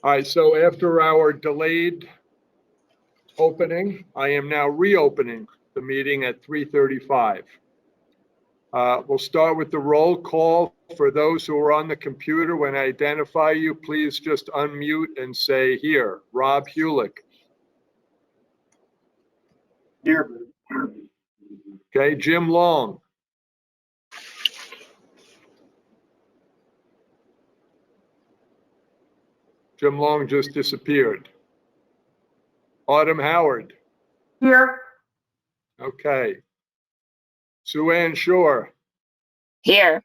All right, so after our delayed opening, I am now reopening the meeting at 3:35. We'll start with the roll call. For those who are on the computer, when I identify you, please just unmute and say here. Rob Hulick. Here. Okay, Jim Long. Jim Long just disappeared. Autumn Howard. Here. Okay. Sue Ann Shore. Here.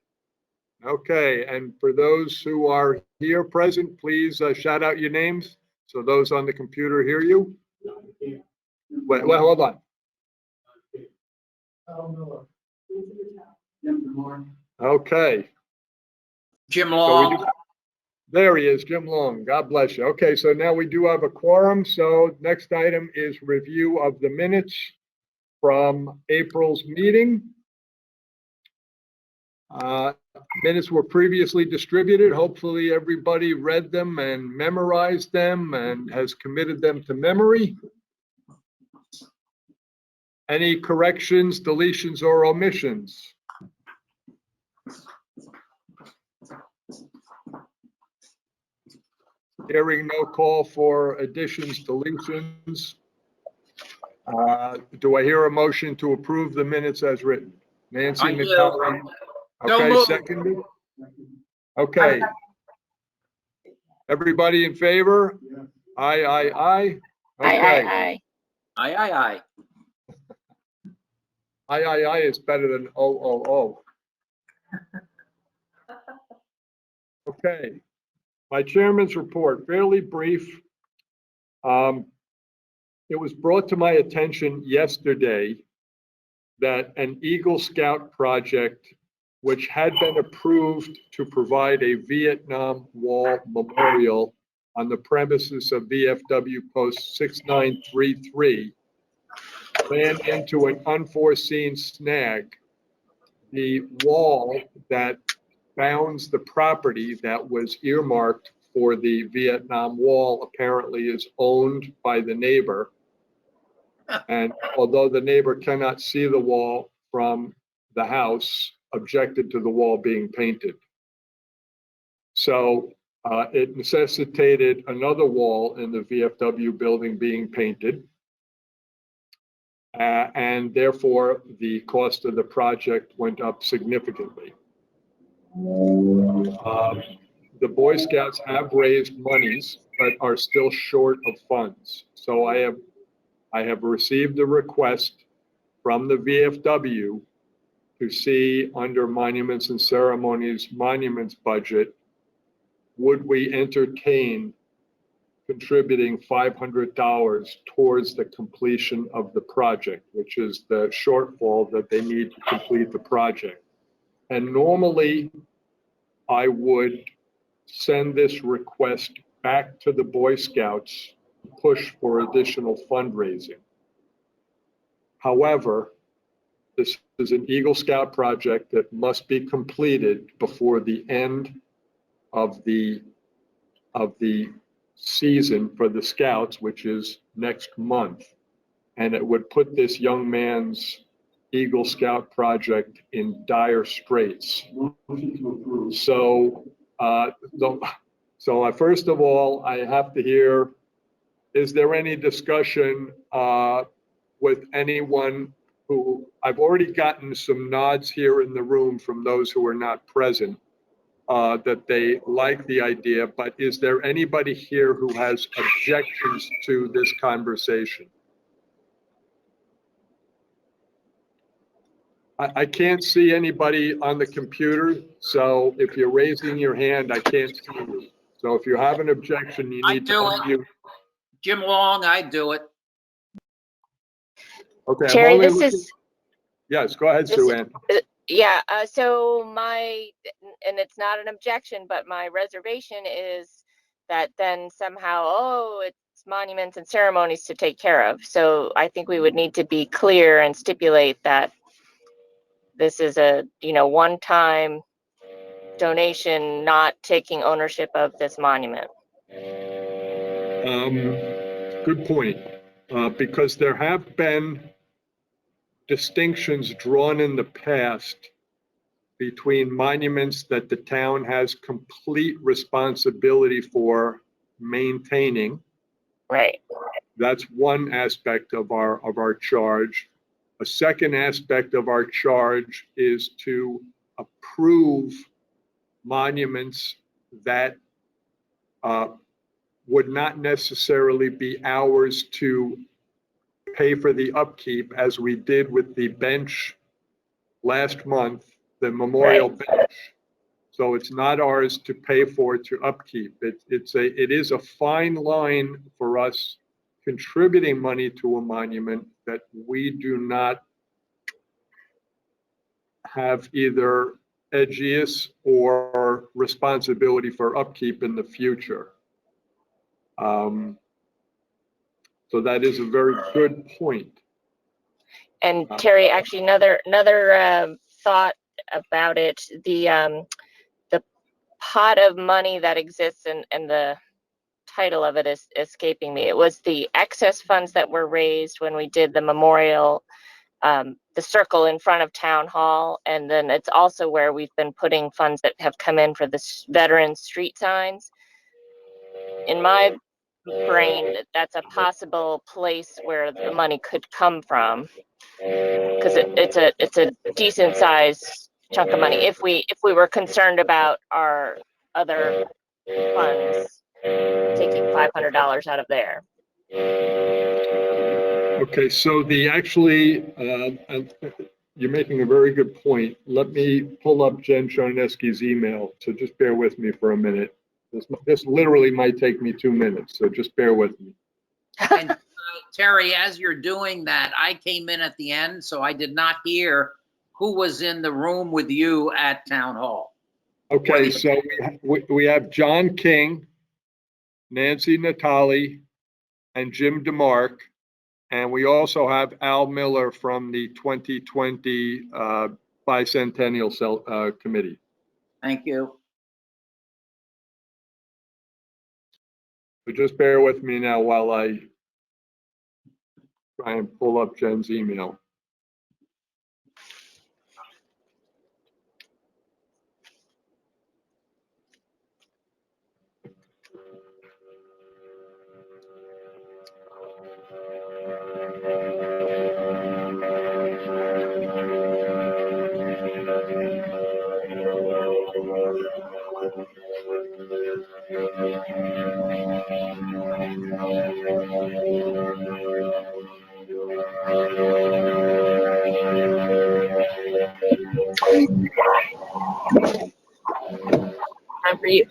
Okay, and for those who are here present, please shout out your names so those on the computer hear you. Wait, hold on. Okay. Jim So Long. there he is, Jim Long. God bless you. Okay, so now we do have a quorum. So next item is review of the minutes from April's meeting. Minutes were previously distributed. Hopefully everybody read them and memorized them and has committed them to memory. Any corrections, deletions, or omissions? Hearing no call for additions, deletions. Do I hear a motion to approve the minutes as written? Nancy I do. McCollum. So Okay, moved. seconded. Okay. Everybody in favor? Aye, aye, aye. Aye, Okay. aye, Aye, aye, aye. Aye, aye, aye is better than oh. Okay. My chairman's report, fairly brief. It was brought to my attention yesterday that an Eagle Scout project, which had been approved to provide a Vietnam Wall memorial on the premises of VFW Post 6933, ran into an unforeseen snag. The wall that bounds the property that was earmarked for the Vietnam Wall apparently is owned by the neighbor. And although the neighbor cannot see the wall from the house, objected to the wall being painted. So it necessitated another wall in the VFW building being painted. And therefore, the cost of the project went up significantly. The Boy Scouts have raised monies, but are still short of funds. So I have received a request from the VFW to see under Monuments and Ceremonies monuments budget, would we entertain contributing $500 towards the completion of the project, which is the shortfall that they need to complete the project. And normally I would send this request back to the Boy Scouts to push for additional fundraising. However, this is an Eagle Scout project that must be completed before the end of the season for the Scouts, which is next month. And it would put this young man's Eagle Scout project in dire straits. So, first of all, I have to hear, is there any discussion with anyone who, I've already gotten some nods here in the room from those who are not present, that they like the idea, but is there anybody here who has objections to this conversation? I can't see anybody on the computer, so if you're raising your hand, I can't see you. So if you have an objection, you need to unmute. Jim Long, I do it. Okay, Terry, this is, yes, go ahead, Sue Ann. yeah, so and it's not an objection, but my reservation is that then somehow, oh, it's monuments and ceremonies to take care of. So I think we would need to be clear and stipulate that this is a, one-time donation, not taking ownership of this monument. Good point, because there have been distinctions drawn in the past between monuments that the town has complete responsibility for maintaining. Right. That's one aspect of our charge. A second aspect of our charge is to approve monuments that would not necessarily be ours to pay for the upkeep, as we did with the bench last month, the memorial bench. So it's not ours to pay for, to upkeep. It is a fine line for us contributing money to a monument that we do not have either aegis or responsibility for upkeep in the future. So that is a very good point. And Terry, actually, another thought about it. The pot of money that exists, and the title of it is escaping me. It was the excess funds that were raised when we did the memorial, the circle in front of town hall, and then it's also where we've been putting funds that have come in for the veteran street signs. In my brain, that's a possible place where the money could come from, because it's a decent sized chunk of money if we were concerned about our other funds taking $500 out of there. Okay, so you're making a very good point. Let me pull up Jen Charneski's email, so just bear with me for a minute. This literally might take me 2 minutes, so just bear with me. And Terry, as you're doing that, I came in at the end, so I did not hear who was in the room with you at Town Hall. Okay, so we have John King, Nancy Natali, and Jim DeMark. And we also have Al Miller from the 2020 Bicentennial Committee. Thank you. So just bear with me now while I try and pull up Jen's email. Time for you.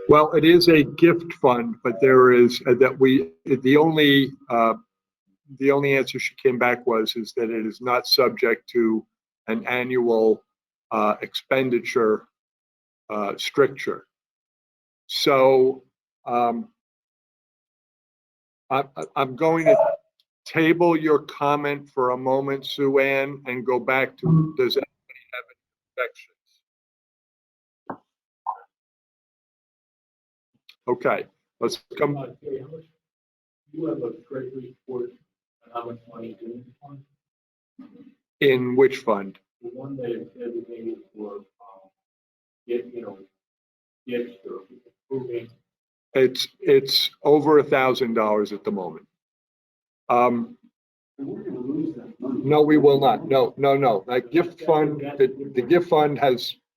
Well, it is a gift fund, but there is the only answer she came back is that it is not subject to an annual expenditure stricture. So I'm going to table your comment for a moment, Sue Ann, and go back to, does anybody have any objections? Okay, let's come. Terry, how much, you have a treasury report on how much money is in this fund? In which fund? The one that is designated for, gifts or improving. It's over $1,000 at the moment. We're gonna lose that money. No, we will not. No. That gift fund, the gift fund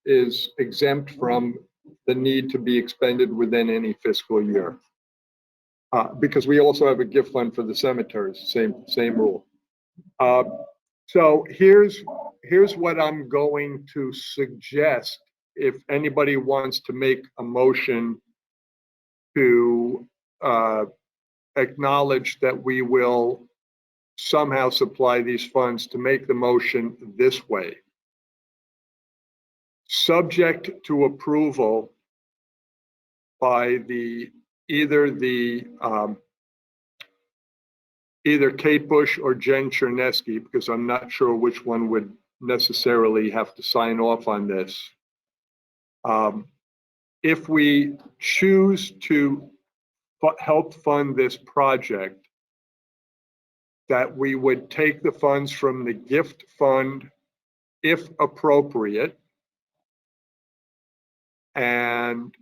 is exempt from the need to be expended within any fiscal year. because we also have a gift fund for the cemeteries, same rule. So here's what I'm going to suggest if anybody wants to make a motion to acknowledge that we will somehow supply these funds, to make the motion this way. Subject to approval by either Kate Bush or Jen Chernesky, because I'm not sure which one would necessarily have to sign off on this. If we choose to help fund this project, that we would take the funds from the gift fund, if appropriate, and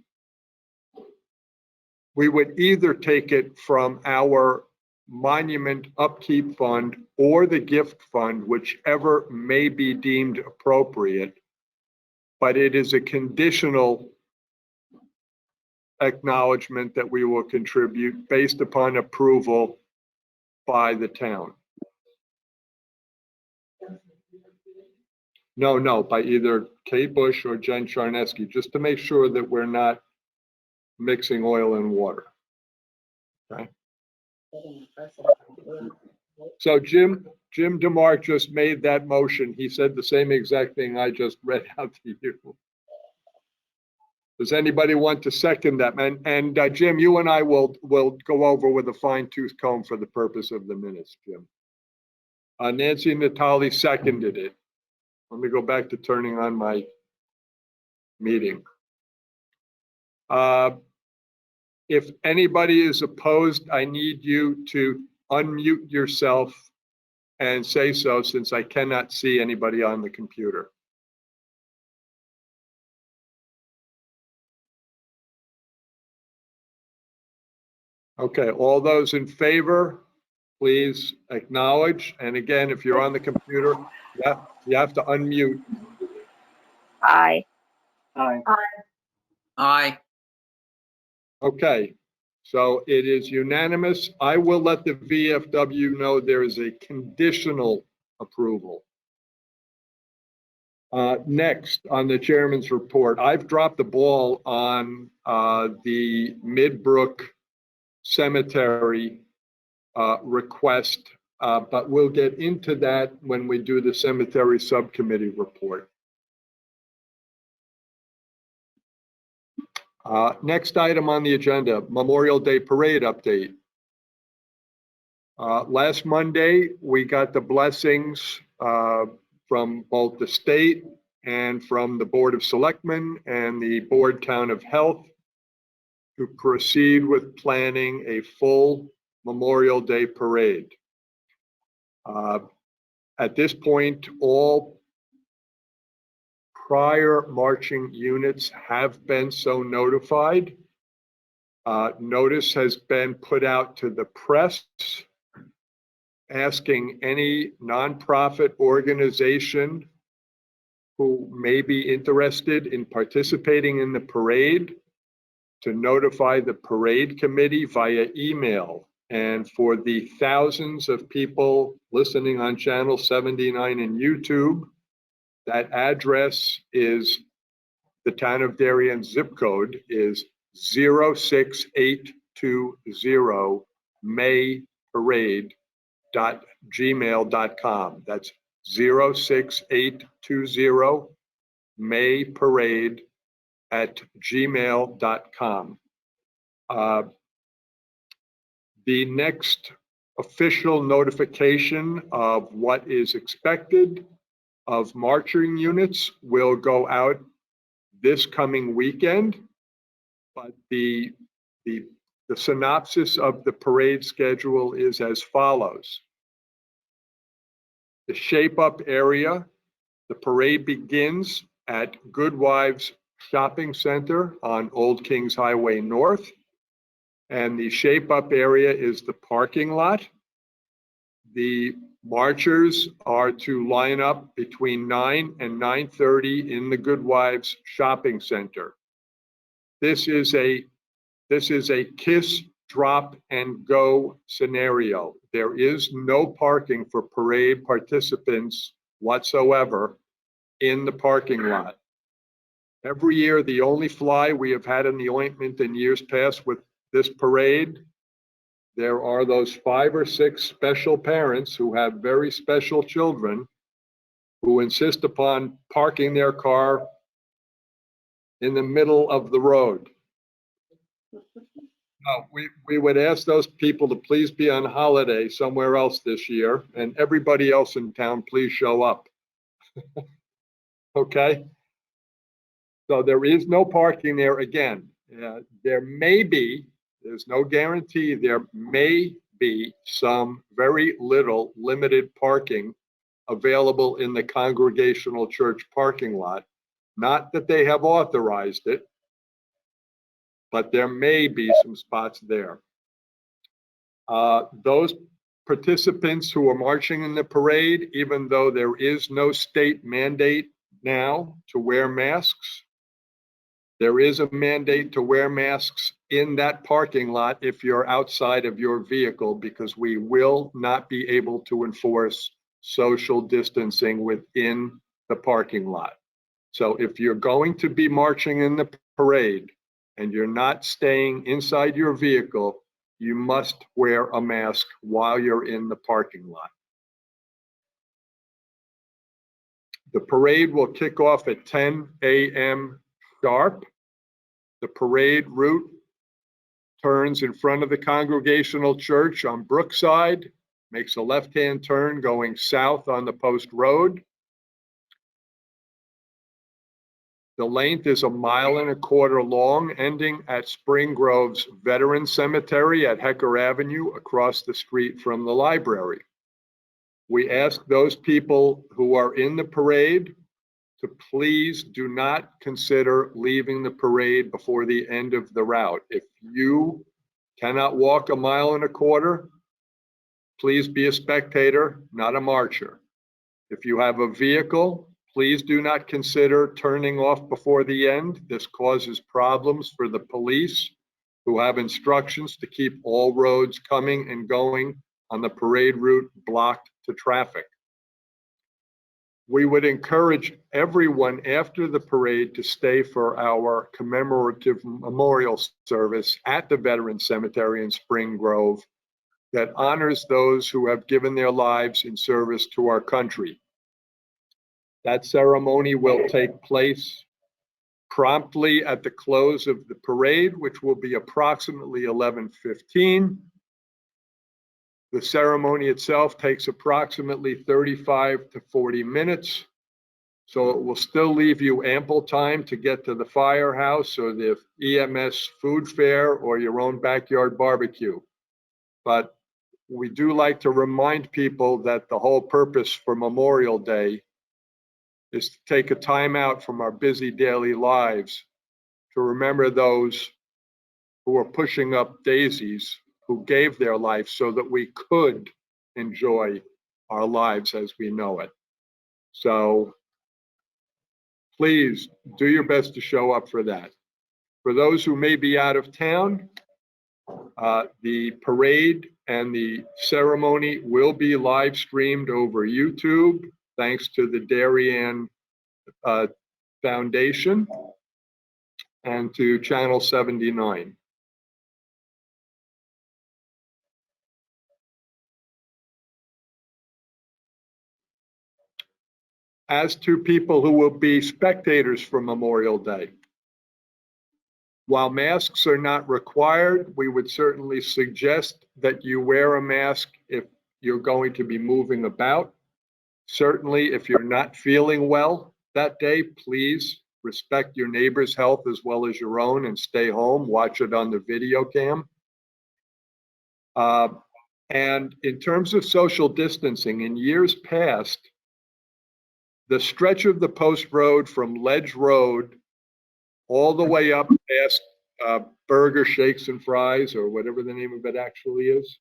we would either take it from our monument upkeep fund or the gift fund, whichever may be deemed appropriate, but it is a conditional acknowledgement that we will contribute based upon approval by the town. No, by either Kate Bush or Jen Charnesky, just to make sure that we're not mixing oil and water. Okay. So Jim DeMark just made that motion. He said the same exact thing I just read out to you. Does anybody want to second that? And Jim, you and I will go over with a fine-tooth comb for the purpose of the minutes, Jim. Nancy Natali seconded it. Let me go back to turning on my meeting. If anybody is opposed, I need you to unmute yourself and say so, since I cannot see anybody on the computer. Okay, all those in favor, please acknowledge. And again, if you're on the computer, you have to unmute. Aye. Aye. Aye. Okay, so it is unanimous. I will let the VFW know there is a conditional approval. Next, on the chairman's report, I've dropped the ball on the Midbrook Cemetery request, but we'll get into that when we do the cemetery subcommittee report. Next item on the agenda, Memorial Day Parade update. Last Monday, we got the blessings from both the state and from the Board of Selectmen and the Board Town of Health to proceed with planning a full Memorial Day Parade. At this point, all prior marching units have been so notified. Notice has been put out to the press asking any nonprofit organization who may be interested in participating in the parade to notify the parade committee via email. And for the thousands of people listening on channel 79 in YouTube, that address is the town of Darien zip code is 06820 mayparade.gmail.com. That's 06820 mayparade@gmail.com. The next official notification of what is expected of marching units will go out this coming weekend, but the synopsis of the parade schedule is as follows. The Shape Up area, the parade begins at Goodwives Shopping Center on Old Kings Highway North, and the Shape Up area is the parking lot. The marchers are to line up between 9 and 9:30 in the Goodwives Shopping Center. This is a KISS drop and go scenario. There is no parking for parade participants whatsoever in the parking lot. Every year, the only fly we have had in the ointment in years past with this parade, there are those 5 or 6 special parents who have very special children who insist upon parking their car in the middle of the road. We would ask those people to please be on holiday somewhere else this year, and everybody else in town, please show up. Okay? So there is no parking there again. There may be, there's no guarantee, there may be some very little limited parking available in the Congregational Church parking lot. Not that they have authorized it, but there may be some spots there. Those participants who are marching in the parade, even though there is no state mandate now to wear masks, there is a mandate to wear masks in that parking lot if you're outside of your vehicle, because we will not be able to enforce social distancing within the parking lot. So if you're going to be marching in the parade and you're not staying inside your vehicle, you must wear a mask while you're in the parking lot. The parade will kick off at 10 a.m. sharp. The parade route turns in front of the Congregational Church on Brookside, makes a left-hand turn going south on the Post Road. The length is 1.25 miles long, ending at Spring Grove's Veteran Cemetery at Hecker Avenue, across the street from the library. We ask those people who are in the parade to please do not consider leaving the parade before the end of the route. If you cannot walk 1.25 miles, please be a spectator, not a marcher. If you have a vehicle, please do not consider turning off before the end. This causes problems for the police, who have instructions to keep all roads coming and going on the parade route blocked to traffic. We would encourage everyone after the parade to stay for our commemorative memorial service at the Veteran Cemetery in Spring Grove that honors those who have given their lives in service to our country. That ceremony will take place promptly at the close of the parade, which will be approximately 11:15. The ceremony itself takes approximately 35 to 40 minutes, so it will still leave you ample time to get to the firehouse or the EMS food fair or your own backyard barbecue. But we do like to remind people that the whole purpose for Memorial Day is to take a time out from our busy daily lives to remember those who are pushing up daisies, who gave their life so that we could enjoy our lives as we know it. So please do your best to show up for that. For those who may be out of town, the parade and the ceremony will be live streamed over YouTube, thanks to the Darien Foundation and to Channel 79. As to people who will be spectators for Memorial Day, while masks are not required, we would certainly suggest that you wear a mask if you're going to be moving about. Certainly, if you're not feeling well that day, please respect your neighbor's health as well as your own and stay home. Watch it on the video cam. And in terms of social distancing, in years past, the stretch of the Post Road from Ledge Road all the way up past Burger Shakes and Fries, or whatever the name of it actually is,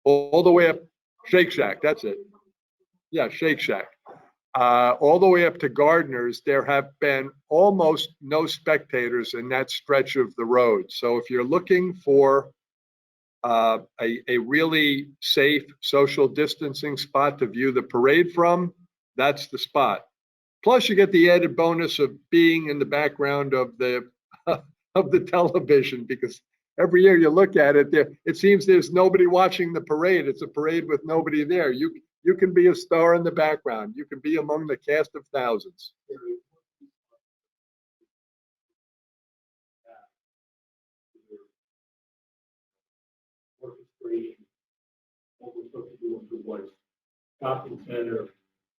all the way up, Shake Shack, that's it. Yeah, Shake Shack. All the way up to Gardner's, there have been almost no spectators in that stretch of the road. So if you're looking for a really safe social distancing spot to view the parade from, that's the spot. Plus, you get the added bonus of being in the background of the of the television, because every year you look at it, it seems there's nobody watching the parade. It's a parade with nobody there. You can be a star in the background. You can be among the cast of thousands. Orchestrating what we're supposed to do in Good Wife. Shopping center,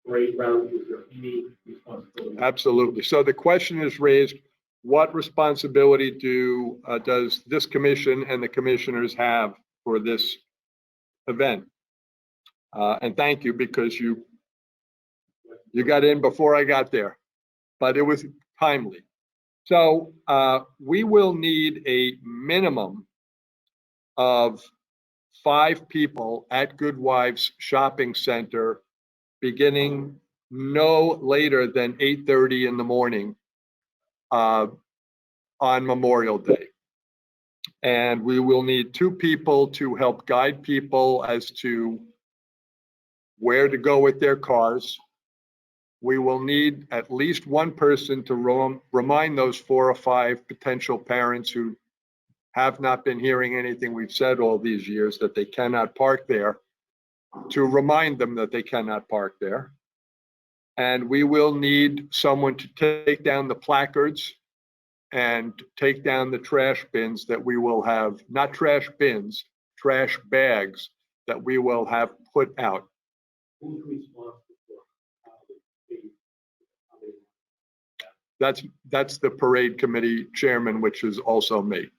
parade route, is there any responsibility? Absolutely. So the question is raised, what responsibility does this commission and the commissioners have for this event? And thank you, because you got in before I got there, but it was timely. So we will need a minimum of 5 people at Good Wives Shopping Center beginning no later than 8:30 in the morning on Memorial Day. And we will need 2 people to help guide people as to where to go with their cars. We will need at least 1 person to remind those 4 or 5 potential parents who have not been hearing anything we've said all these years, that they cannot park there, to remind them that they cannot park there. And we will need someone to take down the placards and take down the trash bins that we will have, not trash bins, trash bags that we will have put out. Who's responsible for That's the parade committee chairman, which is also me.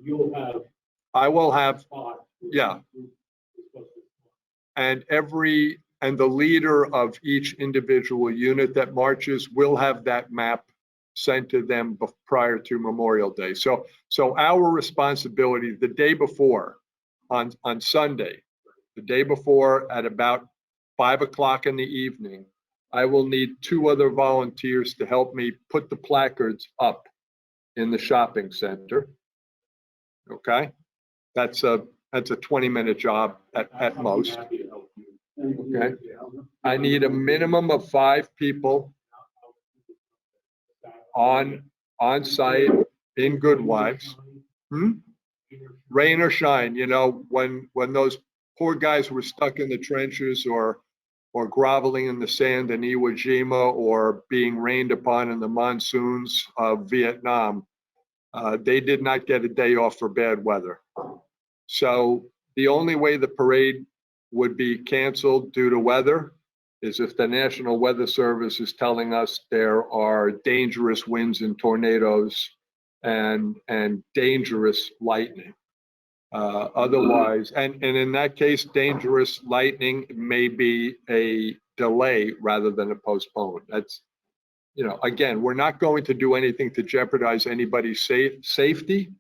You'll have I will have, spot. yeah. And the leader of each individual unit that marches will have that map sent to them prior to Memorial Day. So our responsibility the day before, on Sunday, the day before at about 5 o'clock in the evening, I will need 2 other volunteers to help me put the placards up in the shopping center. Okay, that's a 20-minute job at most. Okay, I need a minimum of 5 people on site in Good Wives. Rain or shine, when those poor guys were stuck in the trenches or groveling in the sand in Iwo Jima, or being rained upon in the monsoons of Vietnam, they did not get a day off for bad weather. So the only way the parade would be canceled due to weather is if the National Weather Service is telling us there are dangerous winds and tornadoes and dangerous lightning. Otherwise, and in that case, dangerous lightning may be a delay rather than a postpone. That's, again, we're not going to do anything to jeopardize anybody's safety,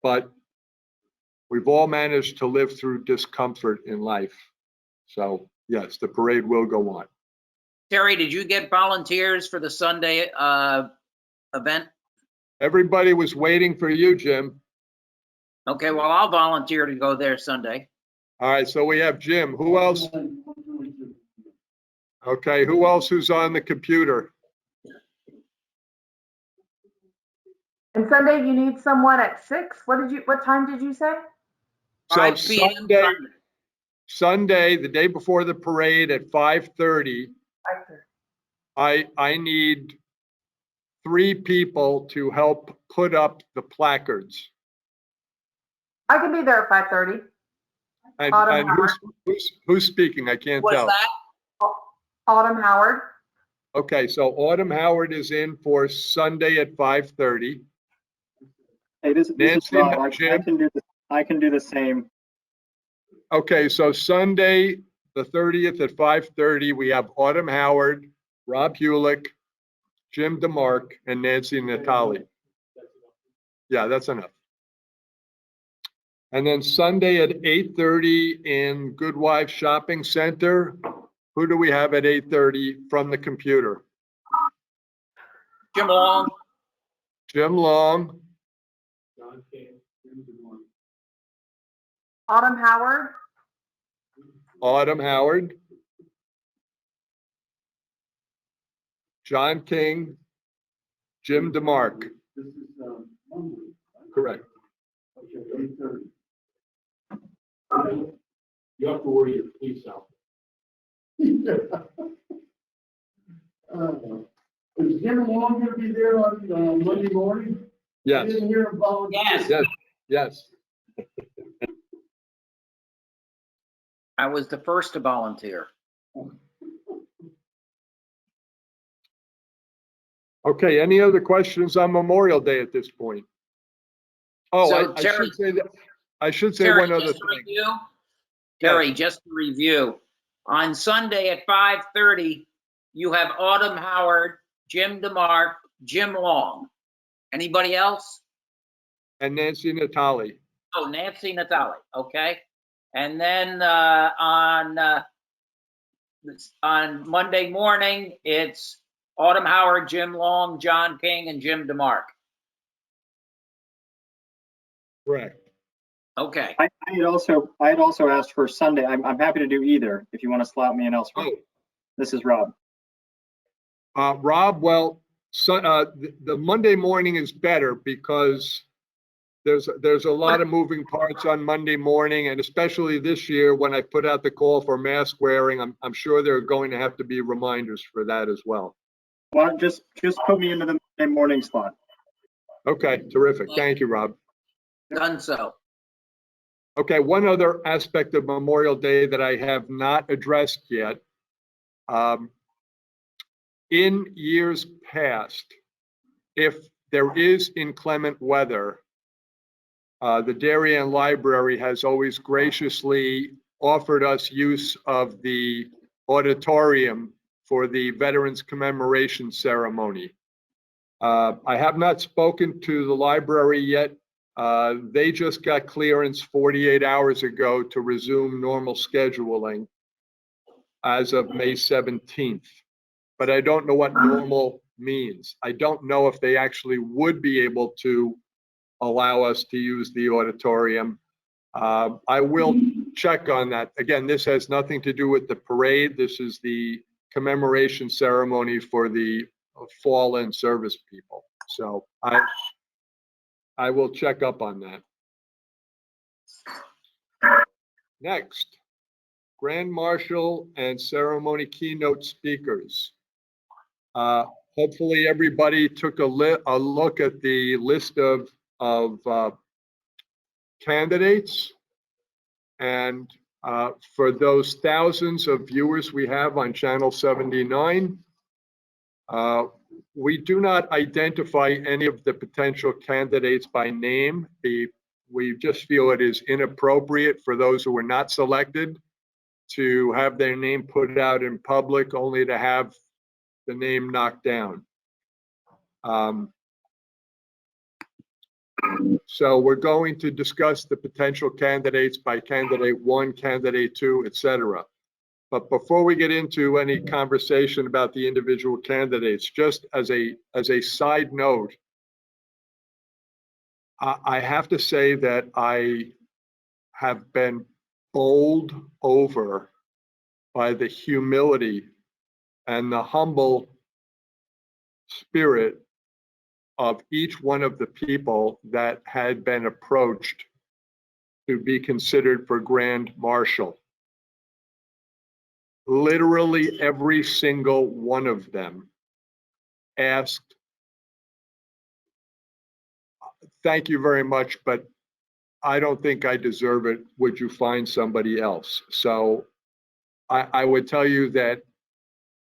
but we've all managed to live through discomfort in life. So yes, the parade will go on. Terry, did you get volunteers for the Sunday event? Everybody was waiting for you, Jim. Okay, well, I'll volunteer to go there Sunday. All right, so we have Jim. Who else? Okay, who else who's on the computer? And Sunday, you need someone at 6. What time did you say? So 5 p.m. Sunday, the day before the parade at 5:30, I need 3 people to help put up the placards. I can be there at 5:30. And who's speaking? I can't What's tell. that? Autumn Howard. Okay, so Autumn Howard is in for Sunday at 5:30. Hey, this Nancy, is Rob. Jim? I can do the same. Okay, so Sunday, the 30th at 5:30, we have Autumn Howard, Rob Hulick, Jim DeMark, and Nancy Natali. Yeah, that's enough. And then Sunday at 8:30 in Good Wives Shopping Center. Who do we have at 8:30 from the computer? Jim Long. Jim Long, John King, Autumn Howard, Autumn Howard, John King, Jim DeMark. This is, Monday. Correct. Okay, 8:30. You have to worry your police out. Is Jim Long gonna be there on, Monday morning? I Yes, didn't hear him volunteer. Yes. yes. I was the first to volunteer. Okay, any other questions on Memorial Day at this point? Oh, So, I Terry- should say that, I should say Terry, one other just to thing. review, Terry, just to review, on Sunday at 5:30, you have Autumn Howard, Jim DeMark, Jim Long. Anybody else? And Nancy Natali. Oh, Nancy Natali, okay. And then on Monday morning, it's Autumn Howard, Jim Long, John King, and Jim DeMark. Correct. Okay. I had also asked for Sunday. I'm happy to do either if you want to slot me in elsewhere. Oh, This is Rob. Rob, well, the Monday morning is better because there's a lot of moving parts on Monday morning, and especially this year when I put out the call for mask wearing, I'm sure there are going to have to be reminders for that as well. Well, just put me into the Monday morning slot. Okay, terrific. Thank you, Rob. Done so. Okay, one other aspect of Memorial Day that I have not addressed yet. In years past, if there is inclement weather, the Darien Library has always graciously offered us use of the auditorium for the Veterans Commemoration Ceremony. I have not spoken to the library yet. They just got clearance 48 hours ago to resume normal scheduling as of May 17th. But I don't know what normal means. I don't know if they actually would be able to allow us to use the auditorium. I will check on that. Again, this has nothing to do with the parade. This is the commemoration ceremony for the fallen service people. So I will check up on that. Next, Grand Marshal and ceremony keynote speakers. Hopefully everybody took a look at the list of candidates. And for those thousands of viewers we have on Channel 79, we do not identify any of the potential candidates by name. We just feel it is inappropriate for those who were not selected to have their name put out in public only to have the name knocked down. So we're going to discuss the potential candidates by candidate one, candidate two, etc. But before we get into any conversation about the individual candidates, just as a side note, I have to say that I have been bowled over by the humility and the humble spirit of each one of the people that had been approached to be considered for Grand Marshal. Literally every single one of them asked, "Thank you very much, but I don't think I deserve it. Would you find somebody else?" So I would tell you that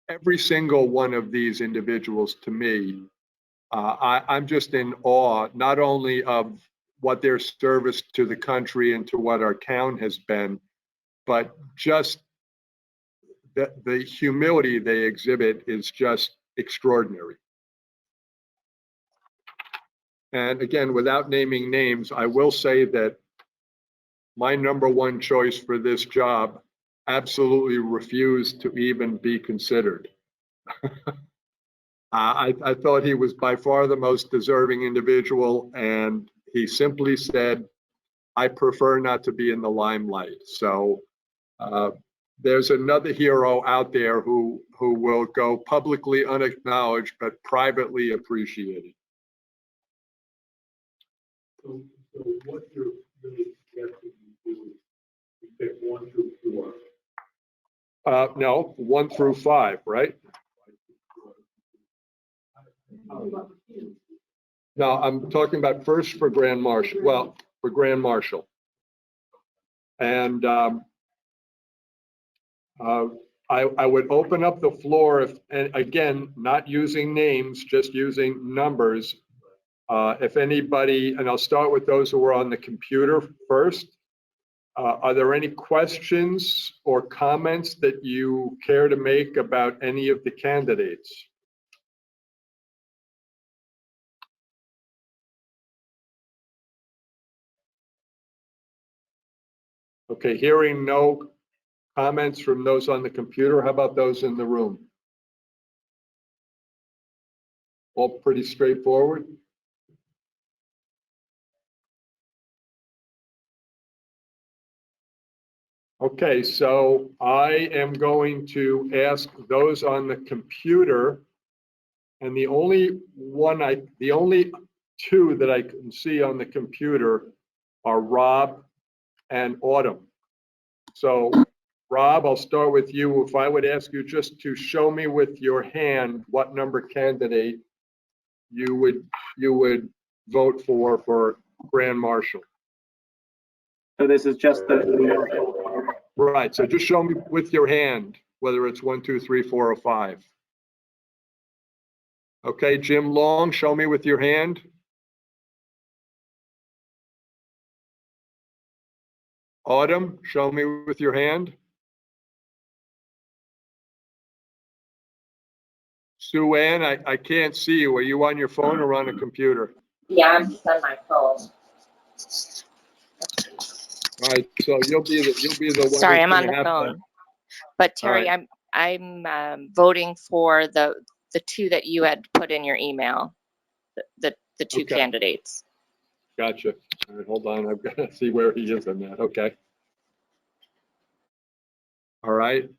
every single one of these individuals, to me, I'm just in awe, not only of what their service to the country and to what our town has been, but just the humility they exhibit is just extraordinary. And again, without naming names, I will say that my number one choice for this job absolutely refused to even be considered. I thought he was by far the most deserving individual, and he simply said, I prefer not to be in the limelight. So there's another hero out there who will go publicly unacknowledged but privately appreciated. So what you're really suggesting you do is you pick 1 through 4. No, 1 through 5, right? No, I'm talking about first for Grand Marshal. Well, for Grand Marshal. And I would open up the floor if, and again, not using names, just using numbers. If anybody, and I'll start with those who are on the computer first. Are there any questions or comments that you care to make about any of the candidates? Okay, hearing no comments from those on the computer, how about those in the room? All pretty straightforward? Okay, so I am going to ask those on the computer, and the only two that I can see on the computer are Rob and Autumn. So Rob, I'll start with you. If I would ask you just to show me with your hand what number candidate you would vote for Grand Marshal. So this is just the Right, so just show me with your hand, whether it's 1, 2, 3, 4, or 5. Okay, Jim Long, show me with your hand. Autumn, show me with your hand. Sue Ann, I can't see you. Are you on your phone or on a computer? Yeah, I'm just on my phone. All right, so you'll be the one. Sorry, that's I'm on gonna the have to- phone. But Terry, All I'm voting for the two that you had put in your email, the two Okay. candidates. Gotcha. All right, hold on. I've got to see where he is on that. Okay. All right.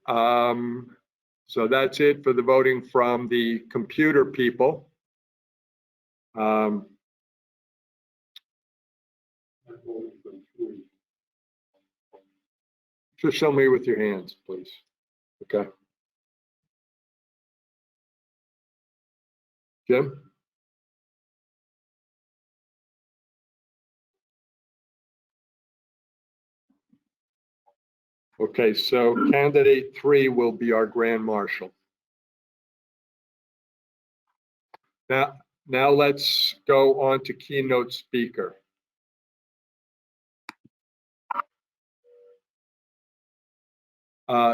So that's it for the voting from the computer people. Just show me with your hands, please. Okay. Jim? Okay, so candidate 3 will be our Grand Marshal. Now let's go on to keynote speaker.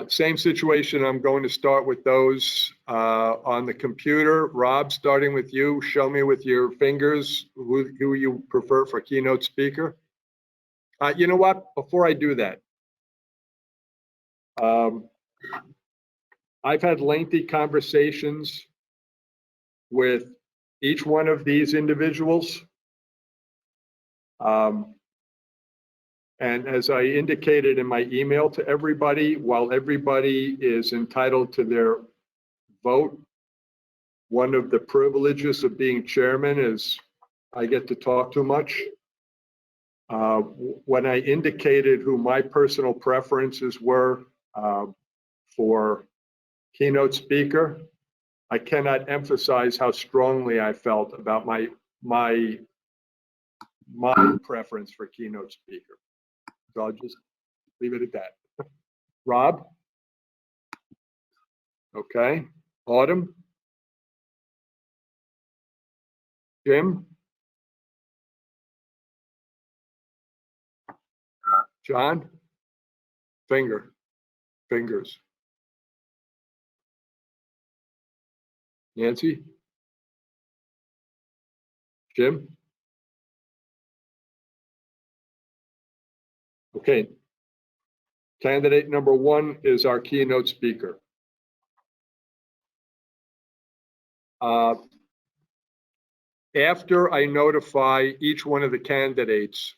Same situation. I'm going to start with those on the computer. Rob, starting with you, show me with your fingers who you prefer for keynote speaker. You know what? Before I do that, I've had lengthy conversations with each one of these individuals. And as I indicated in my email to everybody, while everybody is entitled to their vote, one of the privileges of being chairman is I get to talk too much. When I indicated who my personal preferences were for keynote speaker, I cannot emphasize how strongly I felt about my preference for keynote speaker. So I'll just leave it at that. Rob? Okay. Autumn? Jim? John? Fingers. Nancy? Jim? Okay. Candidate number 1 is our keynote speaker. After I notify each one of the candidates,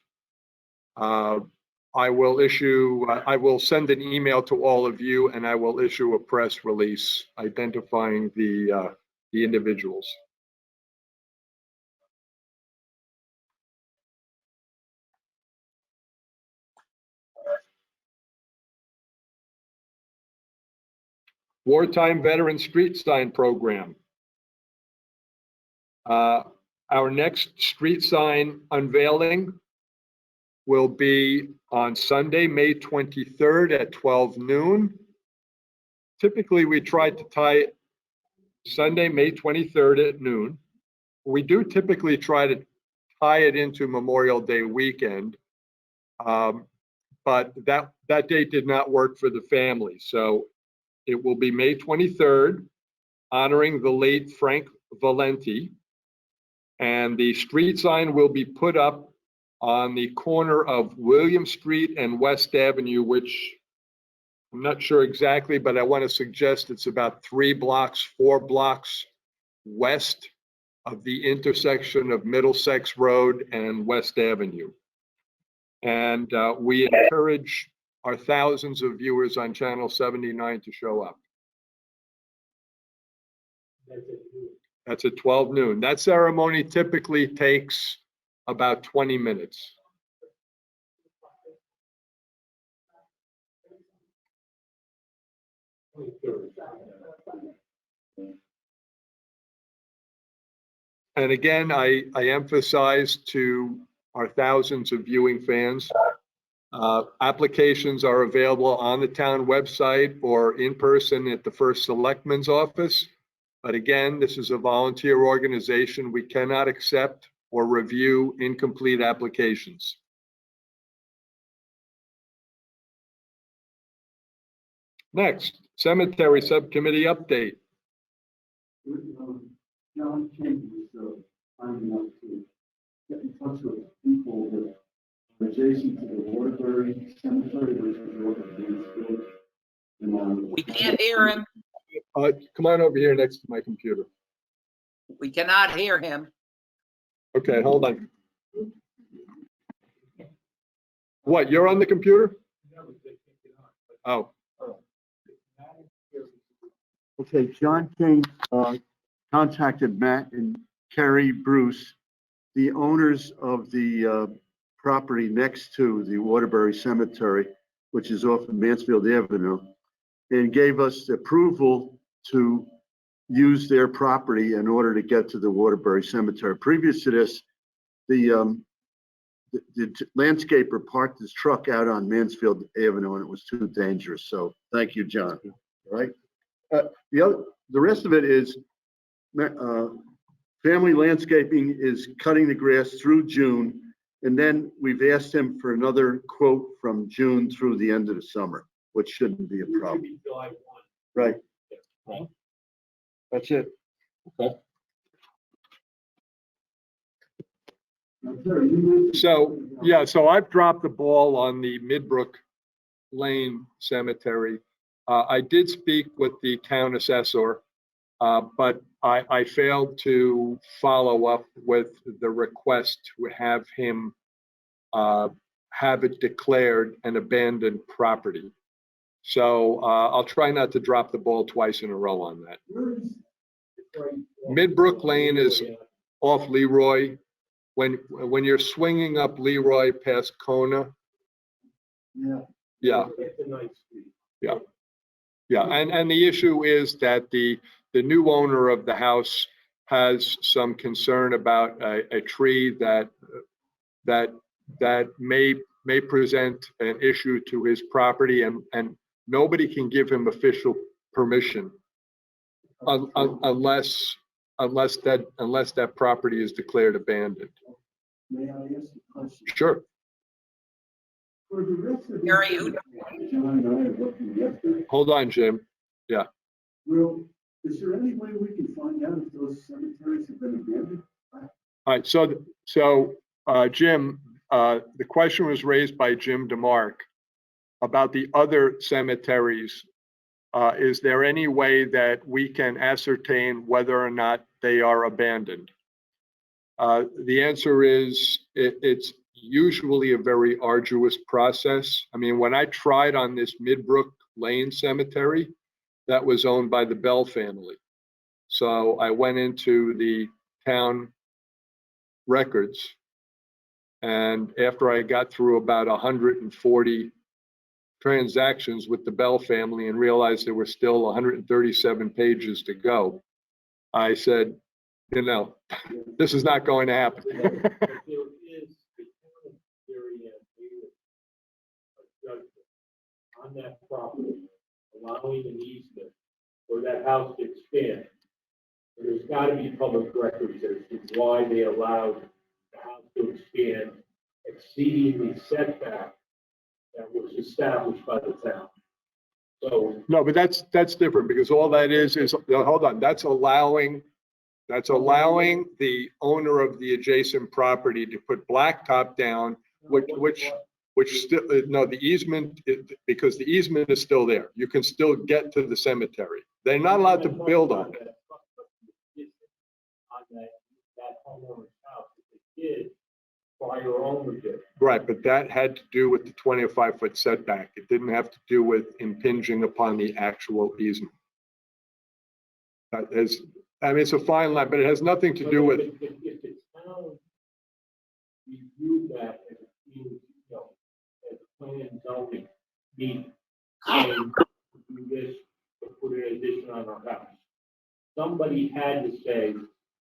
I will send an email to all of you, and I will issue a press release identifying the individuals. Wartime Veteran Street Sign Program. Our next street sign unveiling will be on Sunday, May 23rd at 12 noon. Typically, we try to tie it Sunday, May 23rd at noon. We do typically try to tie it into Memorial Day weekend, but that date did not work for the family. So it will be May 23rd, honoring the late Frank Valenti. And the street sign will be put up on the corner of William Street and West Avenue, which I'm not sure exactly, but I want to suggest it's about 4 blocks west of the intersection of Middlesex Road and West Avenue. And we encourage our thousands of viewers on Channel 79 to show up. That's at 12 noon. That ceremony typically takes about 20 minutes. And again, I emphasize to our thousands of viewing fans, applications are available on the town website or in person at the First Selectman's office. But again, this is a volunteer organization. We cannot accept or review incomplete applications. Next, Cemetery Subcommittee update. John King was kind enough to get in touch with people that are adjacent to the Waterbury Cemetery, which is Waterbury. We can't hear him. Come on over here next to my computer. We cannot hear him. Okay, hold on. What, you're on the computer? Oh. Okay, John King contacted Matt and Kerry Bruce, the owners of the property next to the Waterbury Cemetery, which is off of Mansfield Avenue, and gave us approval to use their property in order to get to the Waterbury Cemetery. Previous to this, the landscaper parked his truck out on Mansfield Avenue and it was too dangerous. So thank you, John. All right. The rest of it is Family Landscaping is cutting the grass through June, and then we've asked him for another quote from June through the end of the summer, which shouldn't be a problem. Right. That's it. Okay. So, yeah, so I've dropped the ball on the Midbrook Lane Cemetery. I did speak with the town assessor, but I failed to follow up with the request to have him have it declared an abandoned property. So I'll try not to drop the ball twice in a row on that. Midbrook Lane is off Leroy. When you're swinging up Leroy past Kona. Yeah. And the issue is that the new owner of the house has some concern about a tree that may present an issue to his property, and nobody can give him official permission unless that property is declared abandoned. May I ask a question? Sure. For the rest of Gary, John and I are looking yesterday. Hold on, Jim. Yeah. Well, is there any way we can find out if those cemeteries have been abandoned? All right. So Jim, the question was raised by Jim DeMark about the other cemeteries. Is there any way that we can ascertain whether or not they are abandoned? The answer is it's usually a very arduous process. I mean, when I tried on this Midbrook Lane Cemetery, that was owned by the Bell family. So I went into the town records, and after I got through about 140 transactions with the Bell family and realized there were still 137 pages to go, I said, you know, this is not going to happen. There is a town of Darien judgment on that property, allowing an easement for that house to expand. And there's got to be public records as to why they allowed the house to expand, exceeding the setback that was established by the town. So, No, but that's different, because all that is, hold on, that's allowing the owner of the adjacent property to put blacktop down, which still, no, the easement, because the easement is still there. You can still get to the cemetery. They're not allowed to build on it. on that homeowner's house, if they did prior ownership. Right, but that had to do with the 25-foot setback. It didn't have to do with impinging upon the actual easement. That is, I mean, it's a fine line, but it has nothing to do with, If the town reviewed that as being, you know, as planning and zoning, meeting, saying, do this, to put an addition on our house. Somebody had to say,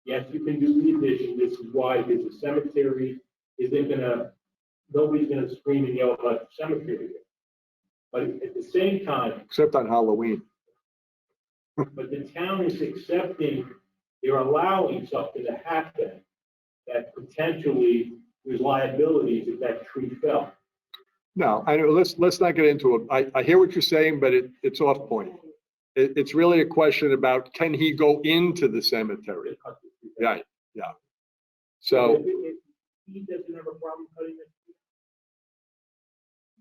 yes, you can do the addition, this is why, because the cemetery isn't gonna, nobody's gonna scream and yell about the cemetery. But at the same time, except on Halloween. but the town is accepting, they're allowing something to happen that potentially there's liabilities if that tree fell. No, I know, let's not get into it. I hear what you're saying, but it's off point. It's really a question about, can he go into the cemetery? Yeah, yeah. So, If he doesn't have a problem cutting it,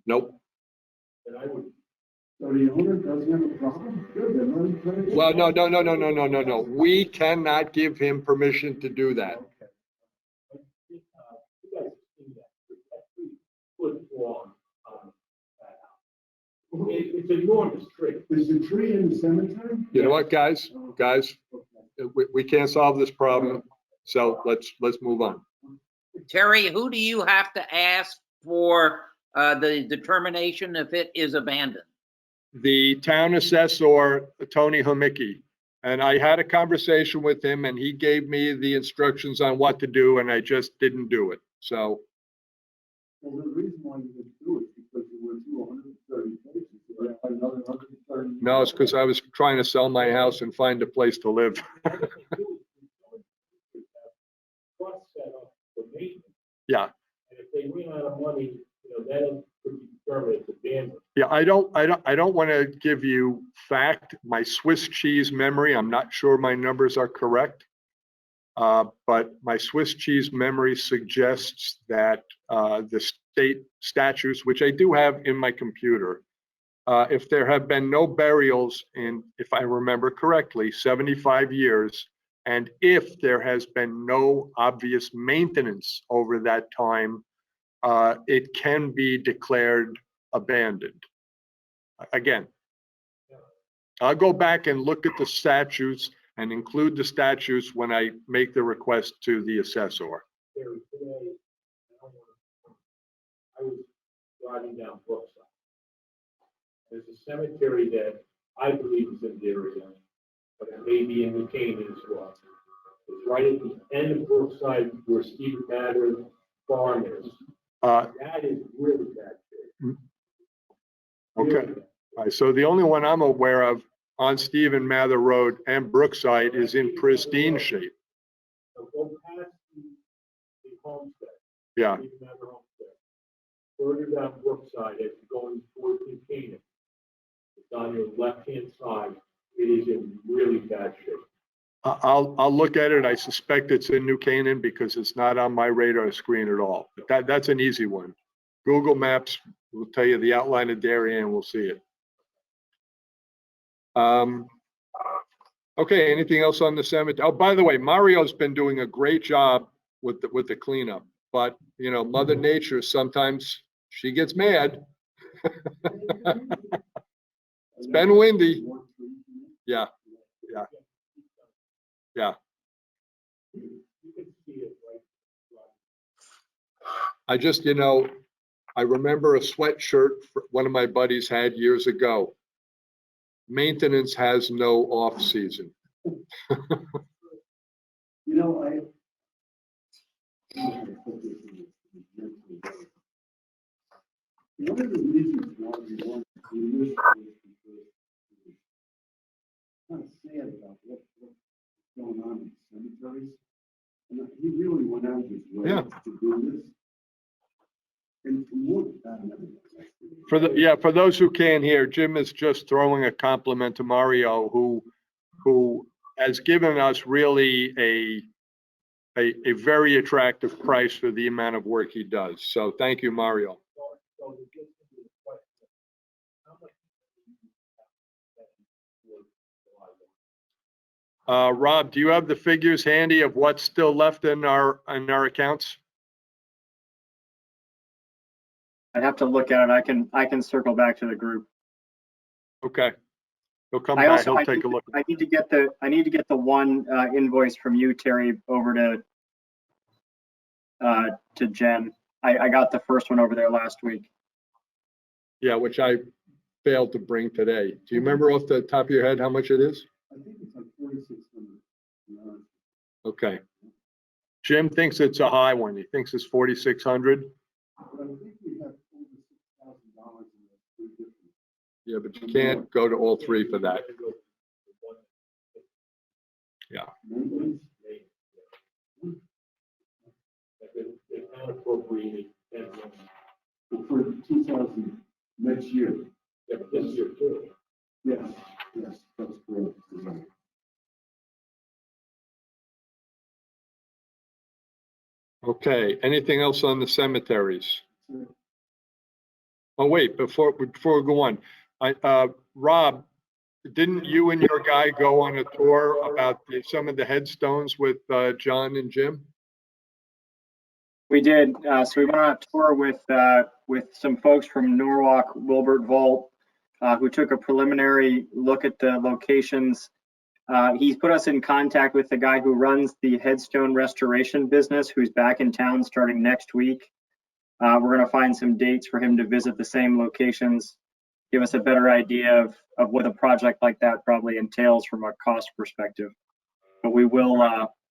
nope. then I would. So the owner doesn't have a problem? Good, then let him cut it. Well, no. We cannot give him permission to do that. You guys have seen that tree foot long that house. It's an enormous tree. Is the tree in the cemetery? You know what, guys, we can't solve this problem. So let's move on. Terry, who do you have to ask for the determination if it is abandoned? The town assessor, Tony Homicki, and I had a conversation with him, and he gave me the instructions on what to do, and I just didn't do it. So, Well, the reason why you didn't do it is because you went through 130 pages. You have another 130. no, it's because I was trying to sell my house and find a place to live. Trust set up for maintenance. Yeah. And if they run out of money, you know, then it could be determined as abandoned. Yeah, I don't want to give you fact, my Swiss cheese memory. I'm not sure my numbers are correct. But my Swiss cheese memory suggests that the state statutes, which I do have in my computer, if there have been no burials in, if I remember correctly, 75 years, and if there has been no obvious maintenance over that time, it can be declared abandoned. Again, I'll go back and look at the statutes and include the statutes when I make the request to the assessor. There today, I was driving down Brookside. There's a cemetery that I believe is in Darien, but it may be in New Canaan as well. It's right at the end of Brookside where Steve Mather's farm is. That is really bad shape. Okay. Really bad. All right, so the only one I'm aware of on Stephen Mather Road and Brookside is in pristine shape. So go past the homestead. Yeah. Steve Mather homestead. Further down Brookside, as you're going towards New Canaan, it's on your left-hand side. It is in really bad shape. I'll look at it. I suspect it's in New Canaan because it's not on my radar screen at all. But that's an easy one. Google Maps will tell you the outline of Darien. We'll see it. Okay, anything else on the cemetery? Oh, by the way, Mario's been doing a great job with the cleanup. but you know, Mother Nature, sometimes she gets mad. It's been windy. Yeah, yeah, yeah. I just, you know, I remember a sweatshirt one of my buddies had years ago. Maintenance has no off season. You know, one of the reasons why we want to do this is because it's kind of sad about what's going on in cemeteries. And he really went out of his way Yeah. to do this. And from what, For those who can't hear, Jim is just throwing a compliment to Mario, who has given us really a very attractive price for the amount of work he does. So thank you, Mario. Rob, do you have the figures handy of what's still left in our accounts? I'd have to look at it. I can circle back to the group. Okay. He'll come I back. also, He'll take a look. I need to get the one invoice from you, Terry, over to Jen. I got the first one over there last week. Yeah, which I failed to bring today. Do you remember off the top of your head how much it is? I think it's like 4,600. Okay. Jim thinks it's a high one. He thinks it's 4,600. But I think we have over $6,000 in the three different. Yeah, but you can't go to all three for that. Yeah. Maintenance. They're not appropriated and, For 2000 next year. yeah, but this year too. Yes, yes, that's correct. Okay. Anything else on the cemeteries? Oh, wait, before we go on, Rob, didn't you and your guy go on a tour about some of the headstones with John and Jim? We did. So we went on a tour with some folks from Norwalk Wilbert Vault, who took a preliminary look at the locations. He's put us in contact with the guy who runs the headstone restoration business, who's back in town starting next week. We're going to find some dates for him to visit the same locations, give us a better idea of what a project like that probably entails from a cost perspective. But we will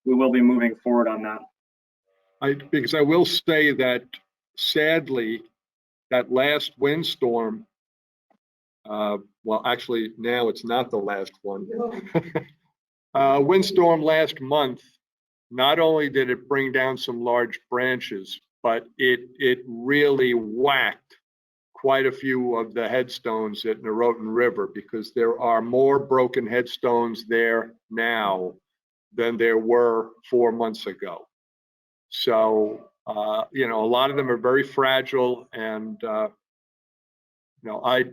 be moving forward on that. Because I will say that sadly, that last windstorm, well, actually now it's not the last one. Windstorm last month, not only did it bring down some large branches, but it really whacked quite a few of the headstones at Norotan River, because there are more broken headstones there now than there were 4 months ago. So, you know, a lot of them are very fragile, and, you know,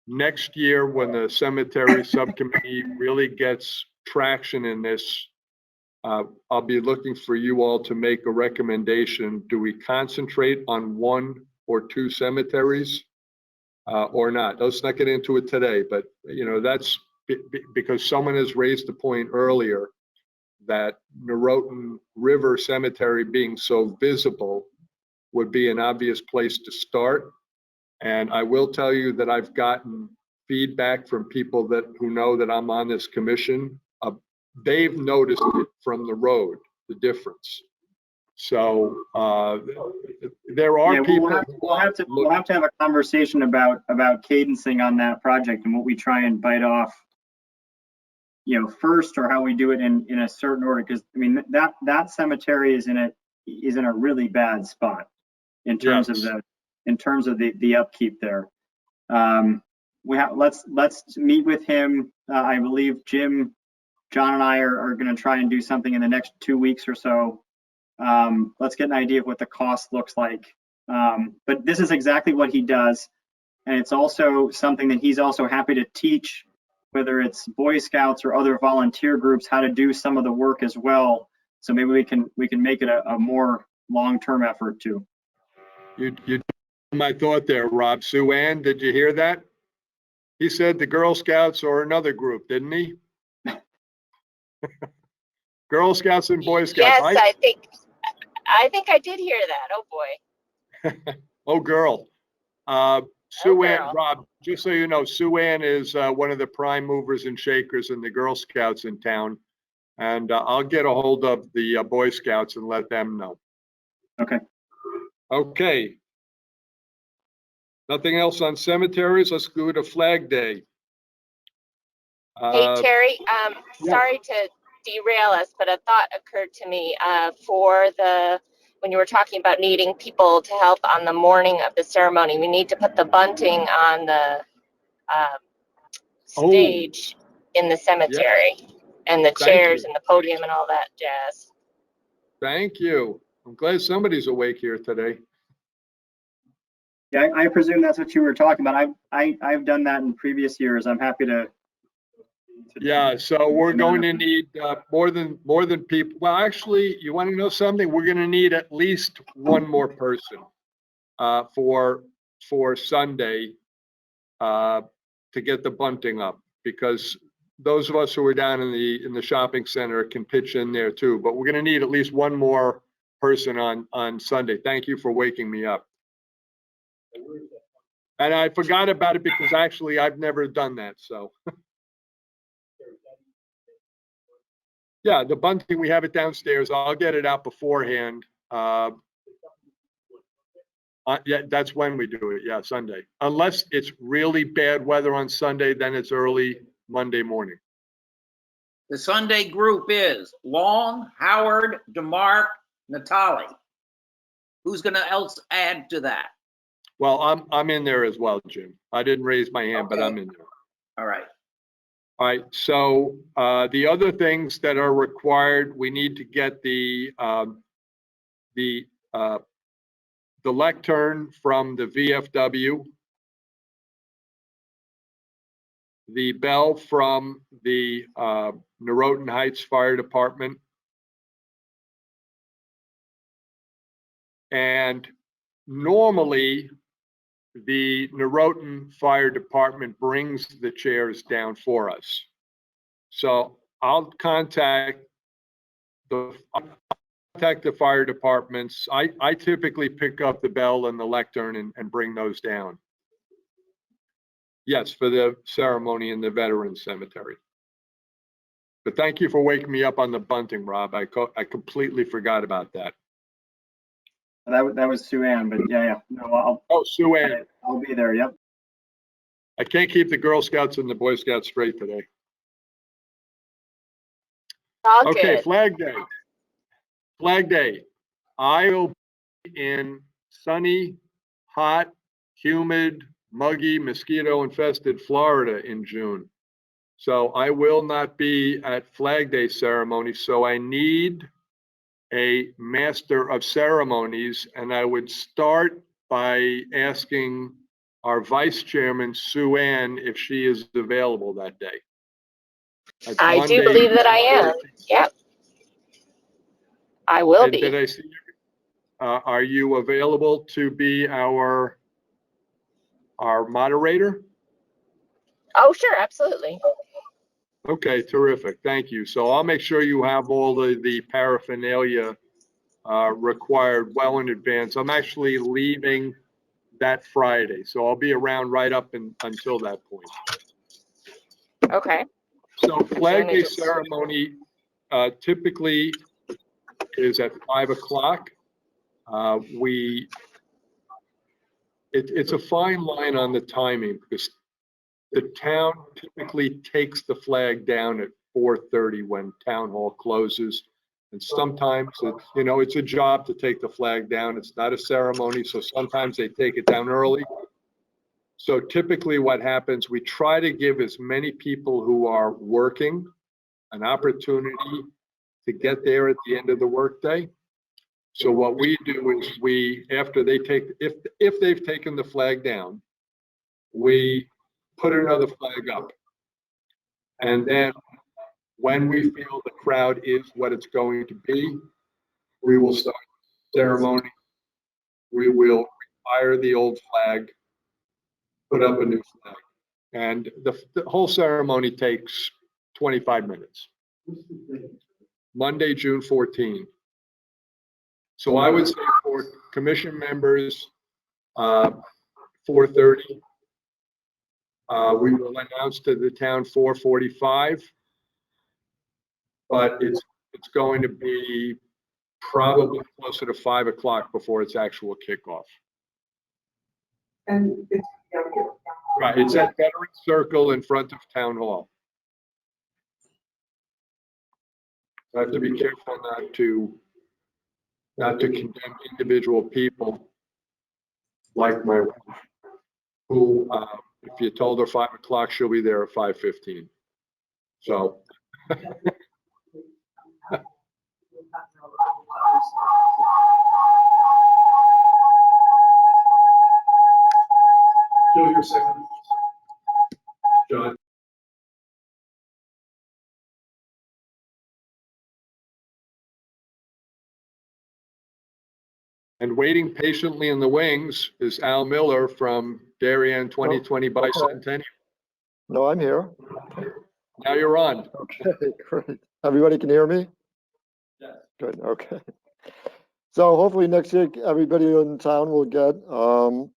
next year when the cemetery subcommittee really gets traction in this, I'll be looking for you all to make a recommendation. Do we concentrate on 1 or 2 cemeteries or not? Let's not get into it today, but you know, that's because someone has raised the point earlier that Norotan River Cemetery being so visible would be an obvious place to start. And I will tell you that I've gotten feedback from people who know that I'm on this commission. They've noticed it from the road, the difference. So there are people. We'll have to have a conversation about cadencing on that project and what we try and bite off, you know, first, or how we do it in a certain order. Because I mean that cemetery is in a really bad spot in terms of the upkeep there. Let's meet with him. I believe John and I are going to try and do something in the next 2 weeks or so. Let's get an idea of what the cost looks like. But this is exactly what he does. And it's also something that he's also happy to teach, whether it's Boy Scouts or other volunteer groups, how to do some of the work as well. So maybe we can make it a more long-term effort too. You my thought there, Rob. Sue Ann, did you hear that? He said the Girl Scouts or another group, didn't he? Girl Scouts and Boy Scouts. Yes, I think I did hear that. Oh boy. Oh, girl. Sue Ann, girl. Rob, just so you know, Sue Ann is one of the prime movers and shakers in the Girl Scouts in town. And I'll get a hold of the Boy Scouts and let them know. Okay. Okay. Nothing else on cemeteries? Let's go to Flag Day. Hey, Terry, yeah. sorry to derail us, but a thought occurred to me when you were talking about needing people to help on the morning of the ceremony. We need to put the bunting on the stage in the cemetery and the chairs and the podium and all that jazz. Thank you. I'm glad somebody's awake here today. Yeah, I presume that's what you were talking about. I've done that in previous years. I'm happy to. Yeah, so we're going to need more than people. Well, actually, you want to know something? We're going to need at least one more person for Sunday to get the bunting up, because those of us who are down in the shopping center can pitch in there too. But we're going to need at least one more person on Sunday. Thank you for waking me up. And I forgot about it because actually I've never done that. So yeah, the bunting, we have it downstairs. I'll get it out beforehand. Yeah, that's when we do it. Yeah, Sunday. Unless it's really bad weather on Sunday, then it's early Monday morning. The Sunday group is Long, Howard, DeMarc, Natali. Who's going to else add to that? Well, I'm in there as well, Jim. I didn't raise my hand, but I'm in there. All right. All right. So the other things that are required, we need to get the lectern from the VFW, the bell from the Norotan Heights Fire Department, and normally the Norotan Fire Department brings the chairs down for us. So I'll contact the fire departments. I typically pick up the bell and the lectern and bring those down. Yes, for the ceremony in the Veterans Cemetery. But thank you for waking me up on the bunting, Rob. I completely forgot about that. That was Sue Ann, but yeah. No, Sue Ann. I'll be there. Yep. I can't keep the Girl Scouts and the Boy Scouts straight today. All Okay, good. Flag Day. Flag Day. I'll be in sunny, hot, humid, muggy, mosquito-infested Florida in June. So I will not be at Flag Day ceremony. So I need a master of ceremonies, and I would start by asking our vice chairman, Sue Ann, if she is available that day. That's I Monday. do believe that I am. Yep. I will be. Did I see? Are you available to be our moderator? Oh, sure, absolutely. Okay, terrific. Thank you. So I'll make sure you have all the paraphernalia required well in advance. I'm actually leaving that Friday, so I'll be around right up until that point. Okay. So Flag Day ceremony typically is at 5 o'clock. It's a fine line on the timing because the town typically takes the flag down at 4:30 when town hall closes. And sometimes it's a job to take the flag down. It's not a ceremony, so sometimes they take it down early. So typically what happens, we try to give as many people who are working an opportunity to get there at the end of the workday. So what we do is after they if they've taken the flag down, we put another flag up. And then when we feel the crowd is what it's going to be, we will start ceremony. We will retire the old flag, put up a new flag. And the whole ceremony takes 25 minutes. Monday, June 14. So I would say for commission members, 4:30. We will announce to the town 4:45, but it's going to be probably closer to 5 o'clock before its actual kickoff. And it's, Right, it's at Veteran Circle in front of Town Hall. I have to be careful not to condemn individual people like my wife, who, if you told her 5 o'clock, she'll be there at 5:15. So. So you're saying, John? And waiting patiently in the wings is Al Miller from Darien 2020 Bicentennial. No, I'm here. Now you're on. Okay, great. Everybody can hear me? Yes. Good, okay. So hopefully next year, everybody in town will get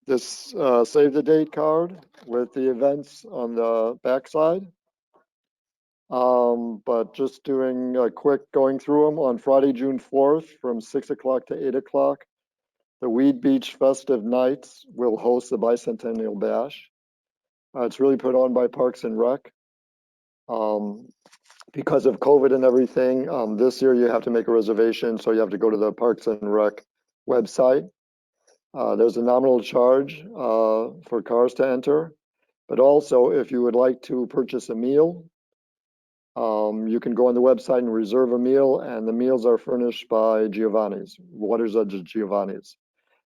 this save the date card with the events on the backside. But just doing a quick going through them on Friday, June 4th from 6 o'clock to 8 o'clock. The Weed Beach Festive Nights will host the Bicentennial Bash. It's really put on by Parks and Rec. Because of COVID and everything, this year you have to make a reservation, so you have to go to the Parks and Rec website. There's a nominal charge for cars to enter, but also if you would like to purchase a meal, you can go on the website and reserve a meal, and the meals are furnished by Giovanni's, Waters Edge Giovanni's.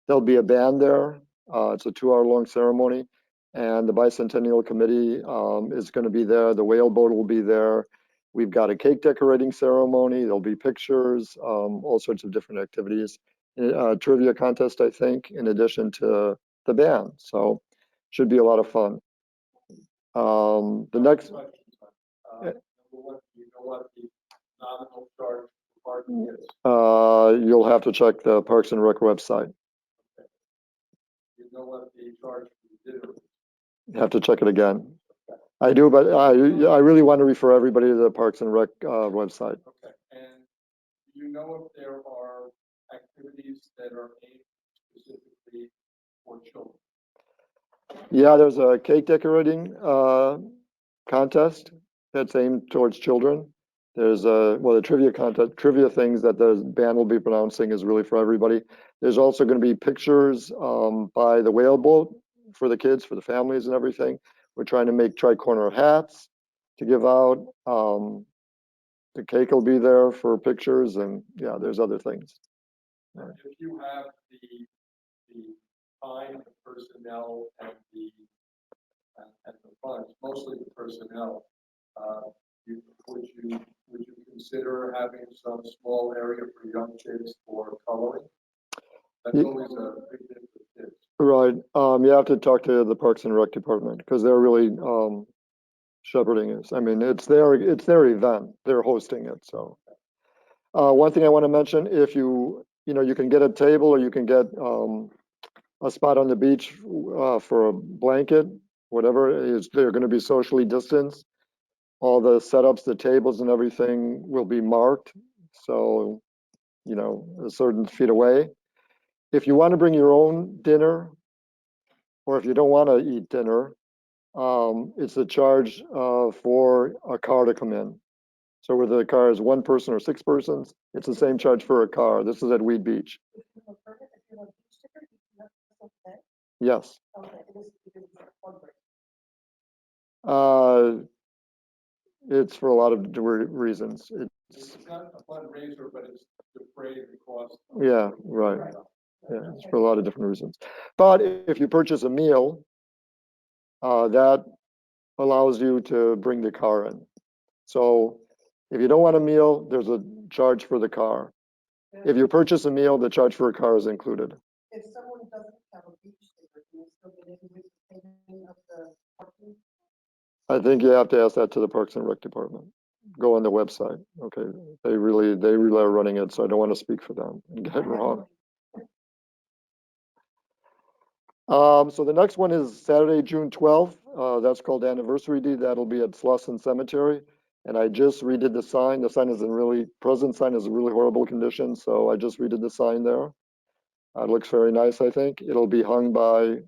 There'll be a band there. It's a 2-hour-long ceremony, and the Bicentennial Committee is going to be there. The whaleboat will be there. We've got a cake decorating ceremony. There'll be pictures, all sorts of different activities. Trivia contest, I think, in addition to the band. So should be a lot of fun. The next. You'll have to check the Parks and Rec website. You know what the charge for the dinner is? You have to check it again. I do, but I really want to refer everybody to the Parks and Rec website. Okay, and do you know if there are activities that are aimed specifically for children? Yeah, there's a cake decorating contest that's aimed towards children. There's the trivia contest, trivia things that the band will be pronouncing is really for everybody. There's also going to be pictures by the whaleboat for the kids, for the families and everything. We're trying to make tri-corner hats to give out. The cake will be there for pictures, and yeah, there's other things. If you have the time, the personnel, and the funds, mostly the personnel, would you consider having some small area for young kids for coloring? That's always a big thing for kids. Right. You have to talk to the Parks and Rec department because they're really shepherding us. I mean, it's their event. They're hosting it. So one thing I want to mention, if you can get a table or you can get a spot on the beach for a blanket, whatever it is, they're going to be socially distanced. All the setups, the tables and everything will be marked. So, a certain feet away. If you want to bring your own dinner, or if you don't want to eat dinner, it's a charge for a car to come in. So whether the car is 1 person or 6 persons, it's the same charge for a car. This is at Weed Beach. Yes. It's for a lot of reasons. It's not a fundraiser, but it's to defray the cost. Yeah, right. Yeah, it's for a lot of different reasons. But if you purchase a meal, that allows you to bring the car in. So if you don't want a meal, there's a charge for the car. If you purchase a meal, the charge for a car is included. If someone doesn't have a beach sticker, can you still get in with the payment of the parking? I think you have to ask that to the Parks and Rec Department. Go on the website. Okay, they really are running it, so I don't want to speak for them and get it wrong. So the next one is Saturday, June 12th. That's called Anniversary Day. That'll be at Slauson Cemetery. And I just redid the sign. The sign is present sign is in really horrible condition. So I just redid the sign there. It looks very nice, I think. It'll be hung by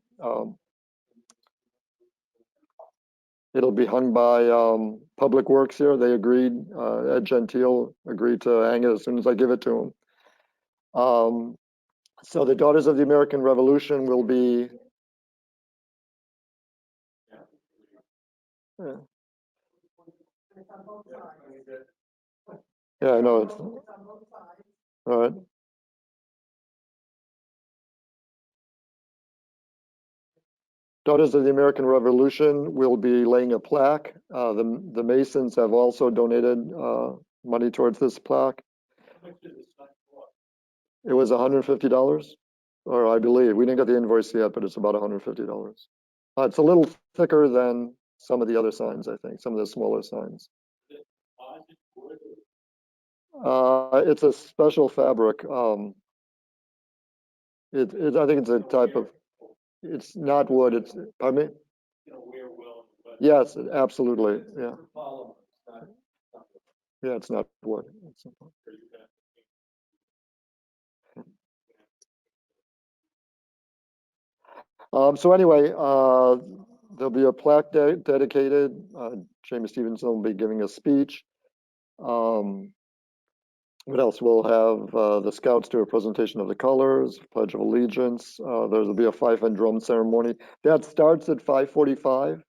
Public Works here. They agreed, Ed Gentile agreed to hang it as soon as I give it to him. So the Daughters of the American Revolution will be, yeah, I know it's, all right. Daughters of the American Revolution will be laying a plaque. The Masons have also donated money towards this plaque. It was $150, or I believe. We didn't get the invoice yet, but it's about $150. It's a little thicker than some of the other signs, I think, some of the smaller signs. It's a special fabric. I think it's a type of, it's not wood, it's, pardon me? Yes, absolutely, yeah. Yeah, it's not wood. So anyway, there'll be a plaque dedicated. Jamie Stevenson will be giving a speech. What else? We'll have the Scouts do a presentation of the colors, Pledge of Allegiance. There'll be a fife and drum ceremony. That starts at 5:45.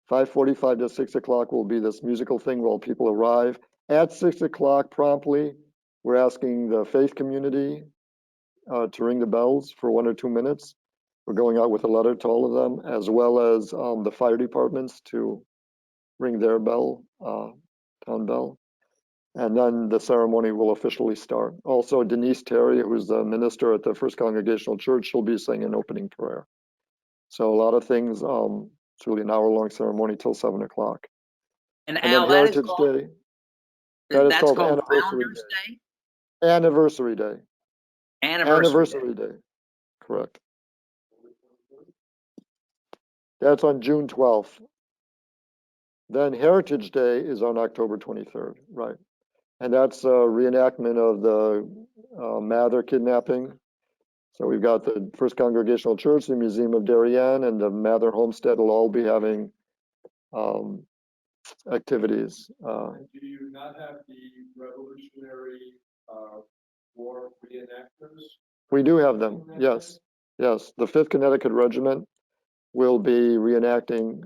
5:45 to 6 o'clock will be this musical thing while people arrive. At 6 o'clock promptly, we're asking the faith community to ring the bells for 1 or 2 minutes. We're going out with a letter to all of them, as well as the fire departments to ring their bell, town bell. And then the ceremony will officially start. Also, Denise Terry, who's the minister at the First Congregational Church, she'll be saying an opening prayer. So a lot of things, it's really an hour-long ceremony till 7 o'clock. And And Al, then Heritage Day. That is that's called called Anniversary Founders Day? Anniversary Day. Anniversary Day. Day. Correct. That's on June 12th. Then Heritage Day is on October 23rd, right? And that's a reenactment of the Mather kidnapping. So we've got the First Congregational Church, the Museum of Darien, and the Mather Homestead will all be having activities. Do you not have the Revolutionary War reenactors? We do have them, yes. Yes, the 5th Connecticut Regiment will be reenacting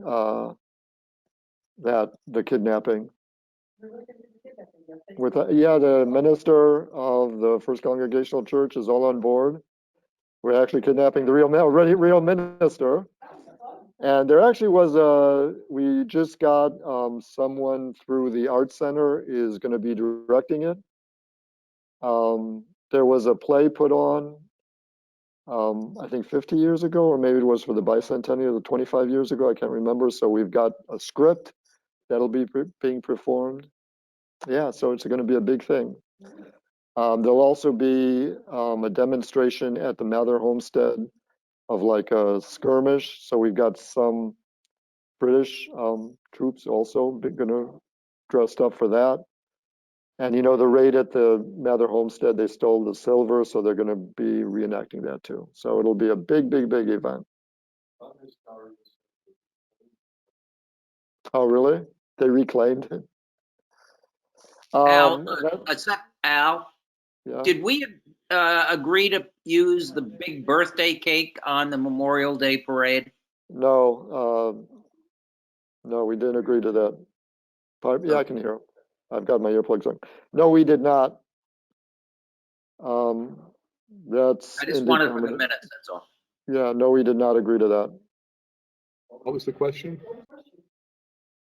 the kidnapping. With the minister of the First Congregational Church is all on board. We're actually kidnapping the real minister. And there actually was we just got someone through the Art Center is going to be directing it. There was a play put on, I think 50 years ago, or maybe it was for the bicentennial, 25 years ago, I can't remember. So we've got a script that'll be being performed. Yeah, so it's going to be a big thing. There'll also be a demonstration at the Mather Homestead of like a skirmish. So we've got some British troops also going to dressed up for that. And you know, the raid at the Mather Homestead, they stole the silver, so they're going to be reenacting that too. So it'll be a big, big, big event. Oh, really? They reclaimed it? Al, that- Al, yeah. did we agree to use the big birthday cake on the Memorial Day parade? No, no, we didn't agree to that. Yeah, I can hear. I've got my earplugs on. No, we did not. That's I just wanted for the indeterminate. minutes, that's all. Yeah, no, we did not agree to that. What was the question?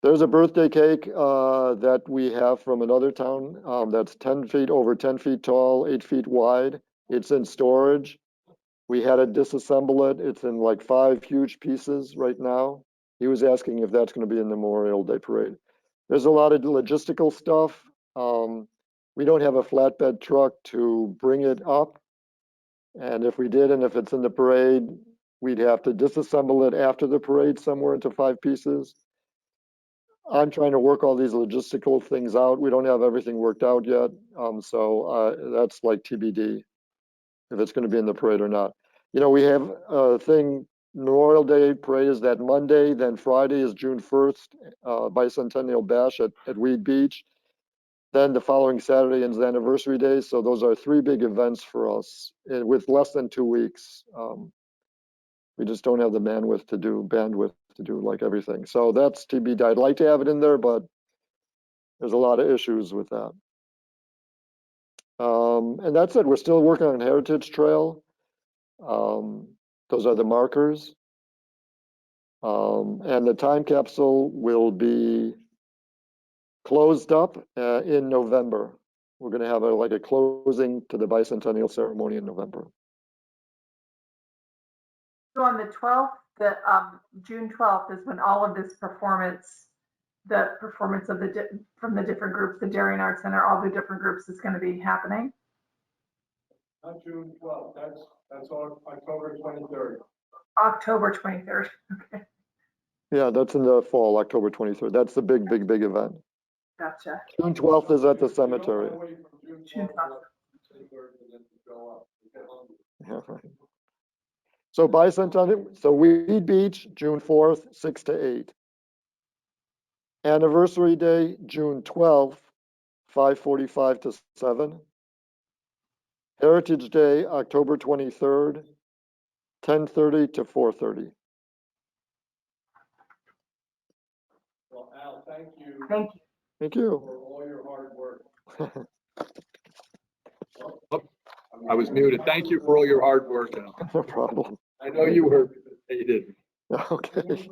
There's a birthday cake that we have from another town that's 10 feet over 10 feet tall, 8 feet wide. It's in storage. We had to disassemble it. It's in like 5 huge pieces right now. He was asking if that's going to be in the Memorial Day parade. There's a lot of logistical stuff. We don't have a flatbed truck to bring it up. And if we did, and if it's in the parade, we'd have to disassemble it after the parade somewhere into 5 pieces. I'm trying to work all these logistical things out. We don't have everything worked out yet. So that's like TBD, if it's going to be in the parade or not. You know, we have a thing, Memorial Day parade is that Monday, then Friday is June 1st, Bicentennial Bash at Weed Beach. Then the following Saturday is Anniversary Day. So those are 3 big events for us with less than 2 weeks. We just don't have the bandwidth to do like everything. So that's TBD. I'd like to have it in there, but there's a lot of issues with that. And that's it. We're still working on Heritage Trail. Those are the markers. And the time capsule will be closed up in November. We're going to have like a closing to the bicentennial ceremony in November. So on the 12th, June 12th is when all of this performance, the performance of from the different groups, the Darien Arts Center, all the different groups is going to be happening. Not June 12th, that's on October 23rd. October 23rd, okay, Yeah, that's in the fall, October 23rd. That's the big event. gotcha. June 12th is at the cemetery. June 12th. Yeah, right. So bicentennial, so Weed Beach, June 4th, 6 to 8. Anniversary Day, June 12th, 5:45 to 7. Heritage Day, October 23rd, 10:30 to 4:30. Well, Al, thank you. Thank you. Thank you. For all your hard work. Oh, I was muted. Thank you for all your hard work, Al. No problem. I know you heard me, but you didn't. Okay.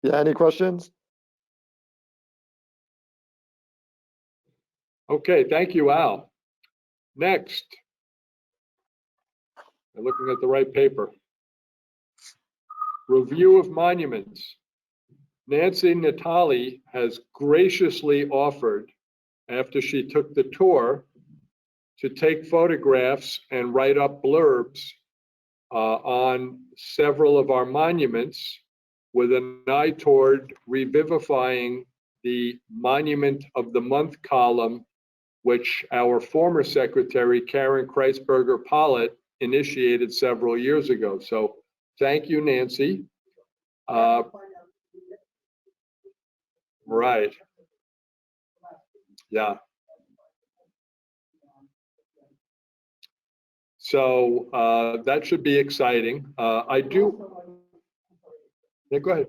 Yeah, any questions? Okay, thank you, Al. Next. I'm looking at the right paper. Review of monuments. Nancy Natali has graciously offered, after she took the tour, to take photographs and write up blurbs on several of our monuments with an eye toward revivifying the Monument of the Month column, which our former secretary, Karen Kreisberger Pollitt, initiated several years ago. So thank you, Nancy. Right. Yeah. So that should be exciting. I do. Yeah, go ahead.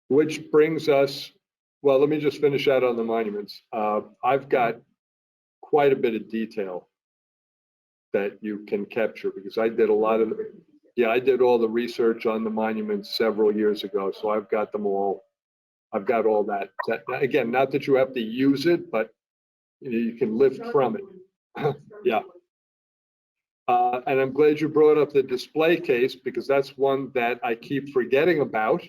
Which brings us, well, let me just finish out on the monuments. I've got quite a bit of detail that you can capture because I did a lot of, I did all the research on the monuments several years ago. So I've got them all. I've got all that. Again, not that you have to use it, but you can live from it. Yeah. And I'm glad you brought up the display case because that's one that I keep forgetting about.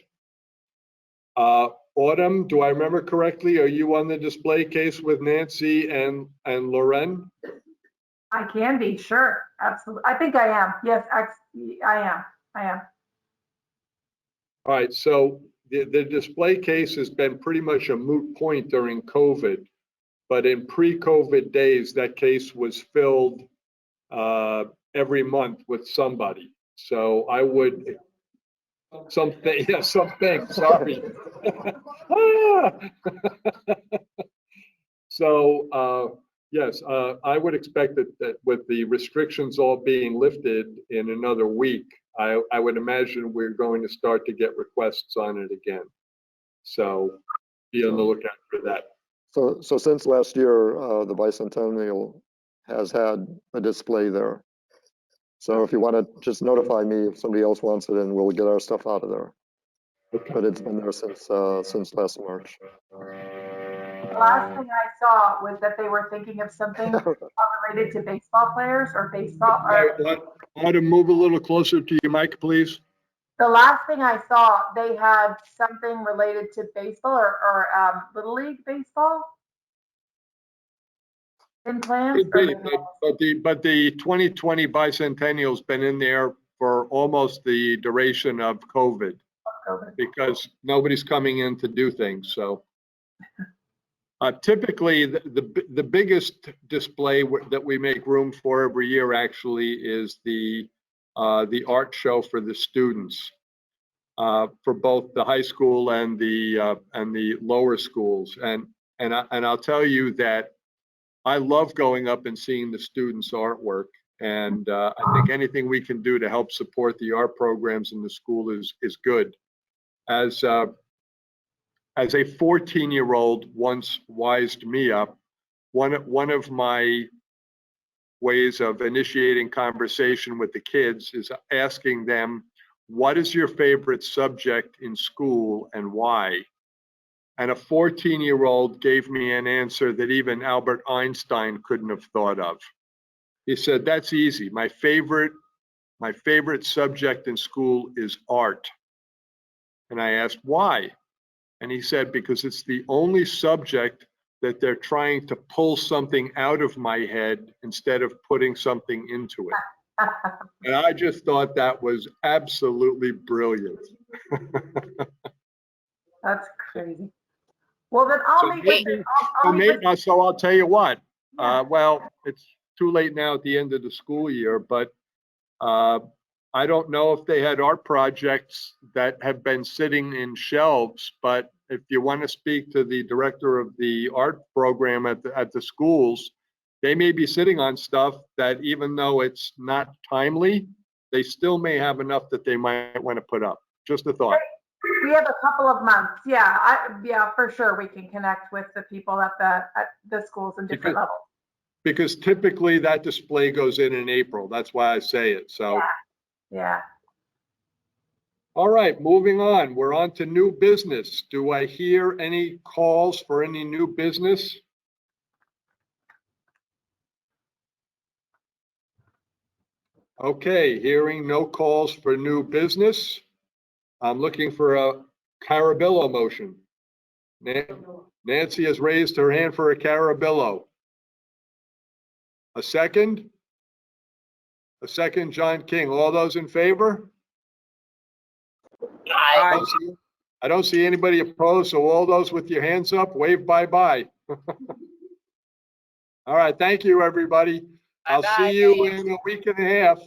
Autumn, do I remember correctly? Are you on the display case with Nancy and Loren? I can be, sure, absolutely. I think I am. Yes, I am. All right, so the display case has been pretty much a moot point during COVID, but in pre-COVID days, that case was filled every month with somebody. So I would, something, sorry. So yes, I would expect that with the restrictions all being lifted in another week, I would imagine we're going to start to get requests on it again. So be on the lookout for that. So since last year, the bicentennial has had a display there. So if you want to just notify me if somebody else wants it, and we'll get our stuff out of there. Okay. But it's been there since last March. The last thing I saw was that they were thinking of something related to baseball players or baseball. Want to move a little closer to your mic, please? The last thing I saw, they had something related to baseball or Little League baseball in plans. Could be, but the 2020 bicentennial's been in there for almost the duration of COVID because nobody's coming in to do things. So typically, the biggest display that we make room for every year actually is the art show for the students, for both the high school and the lower schools. And I'll tell you that I love going up and seeing the students' artwork. And I think anything we can do to help support the art programs in the school is good. As a 14-year-old once wised me up, one of my ways of initiating conversation with the kids is asking them, what is your favorite subject in school and why? And a 14-year-old gave me an answer that even Albert Einstein couldn't have thought of. He said, that's easy. My favorite subject in school is art. And I asked, why? And he said, because it's the only subject that they're trying to pull something out of my head instead of putting something into it. And I just thought that was absolutely brilliant. That's crazy. Well, then I'll meet with So I'll tell you what, well, it's too late now at the end of the school year, but I don't know if they had art projects that have been sitting in shelves, but if you want to speak to the director of the art program at the schools, they may be sitting on stuff that even though it's not timely, they still may have enough that they might want to put up. Just a thought. We have a couple of months. Yeah, for sure. We can connect with the people at the schools in different levels. Because typically that display goes in April. That's why I say it. So. Yeah. All right, moving on. We're on to new business. Do I hear any calls for any new business? Okay, hearing no calls for new business. I'm looking for a Carabillo motion. Nancy has raised her hand for a Carabillo. A second? A second, John King. All those in favor? Aye. I don't see anybody opposed, so all those with your hands up, wave bye-bye. All right, thank you, everybody. I'll see you in a week and a half.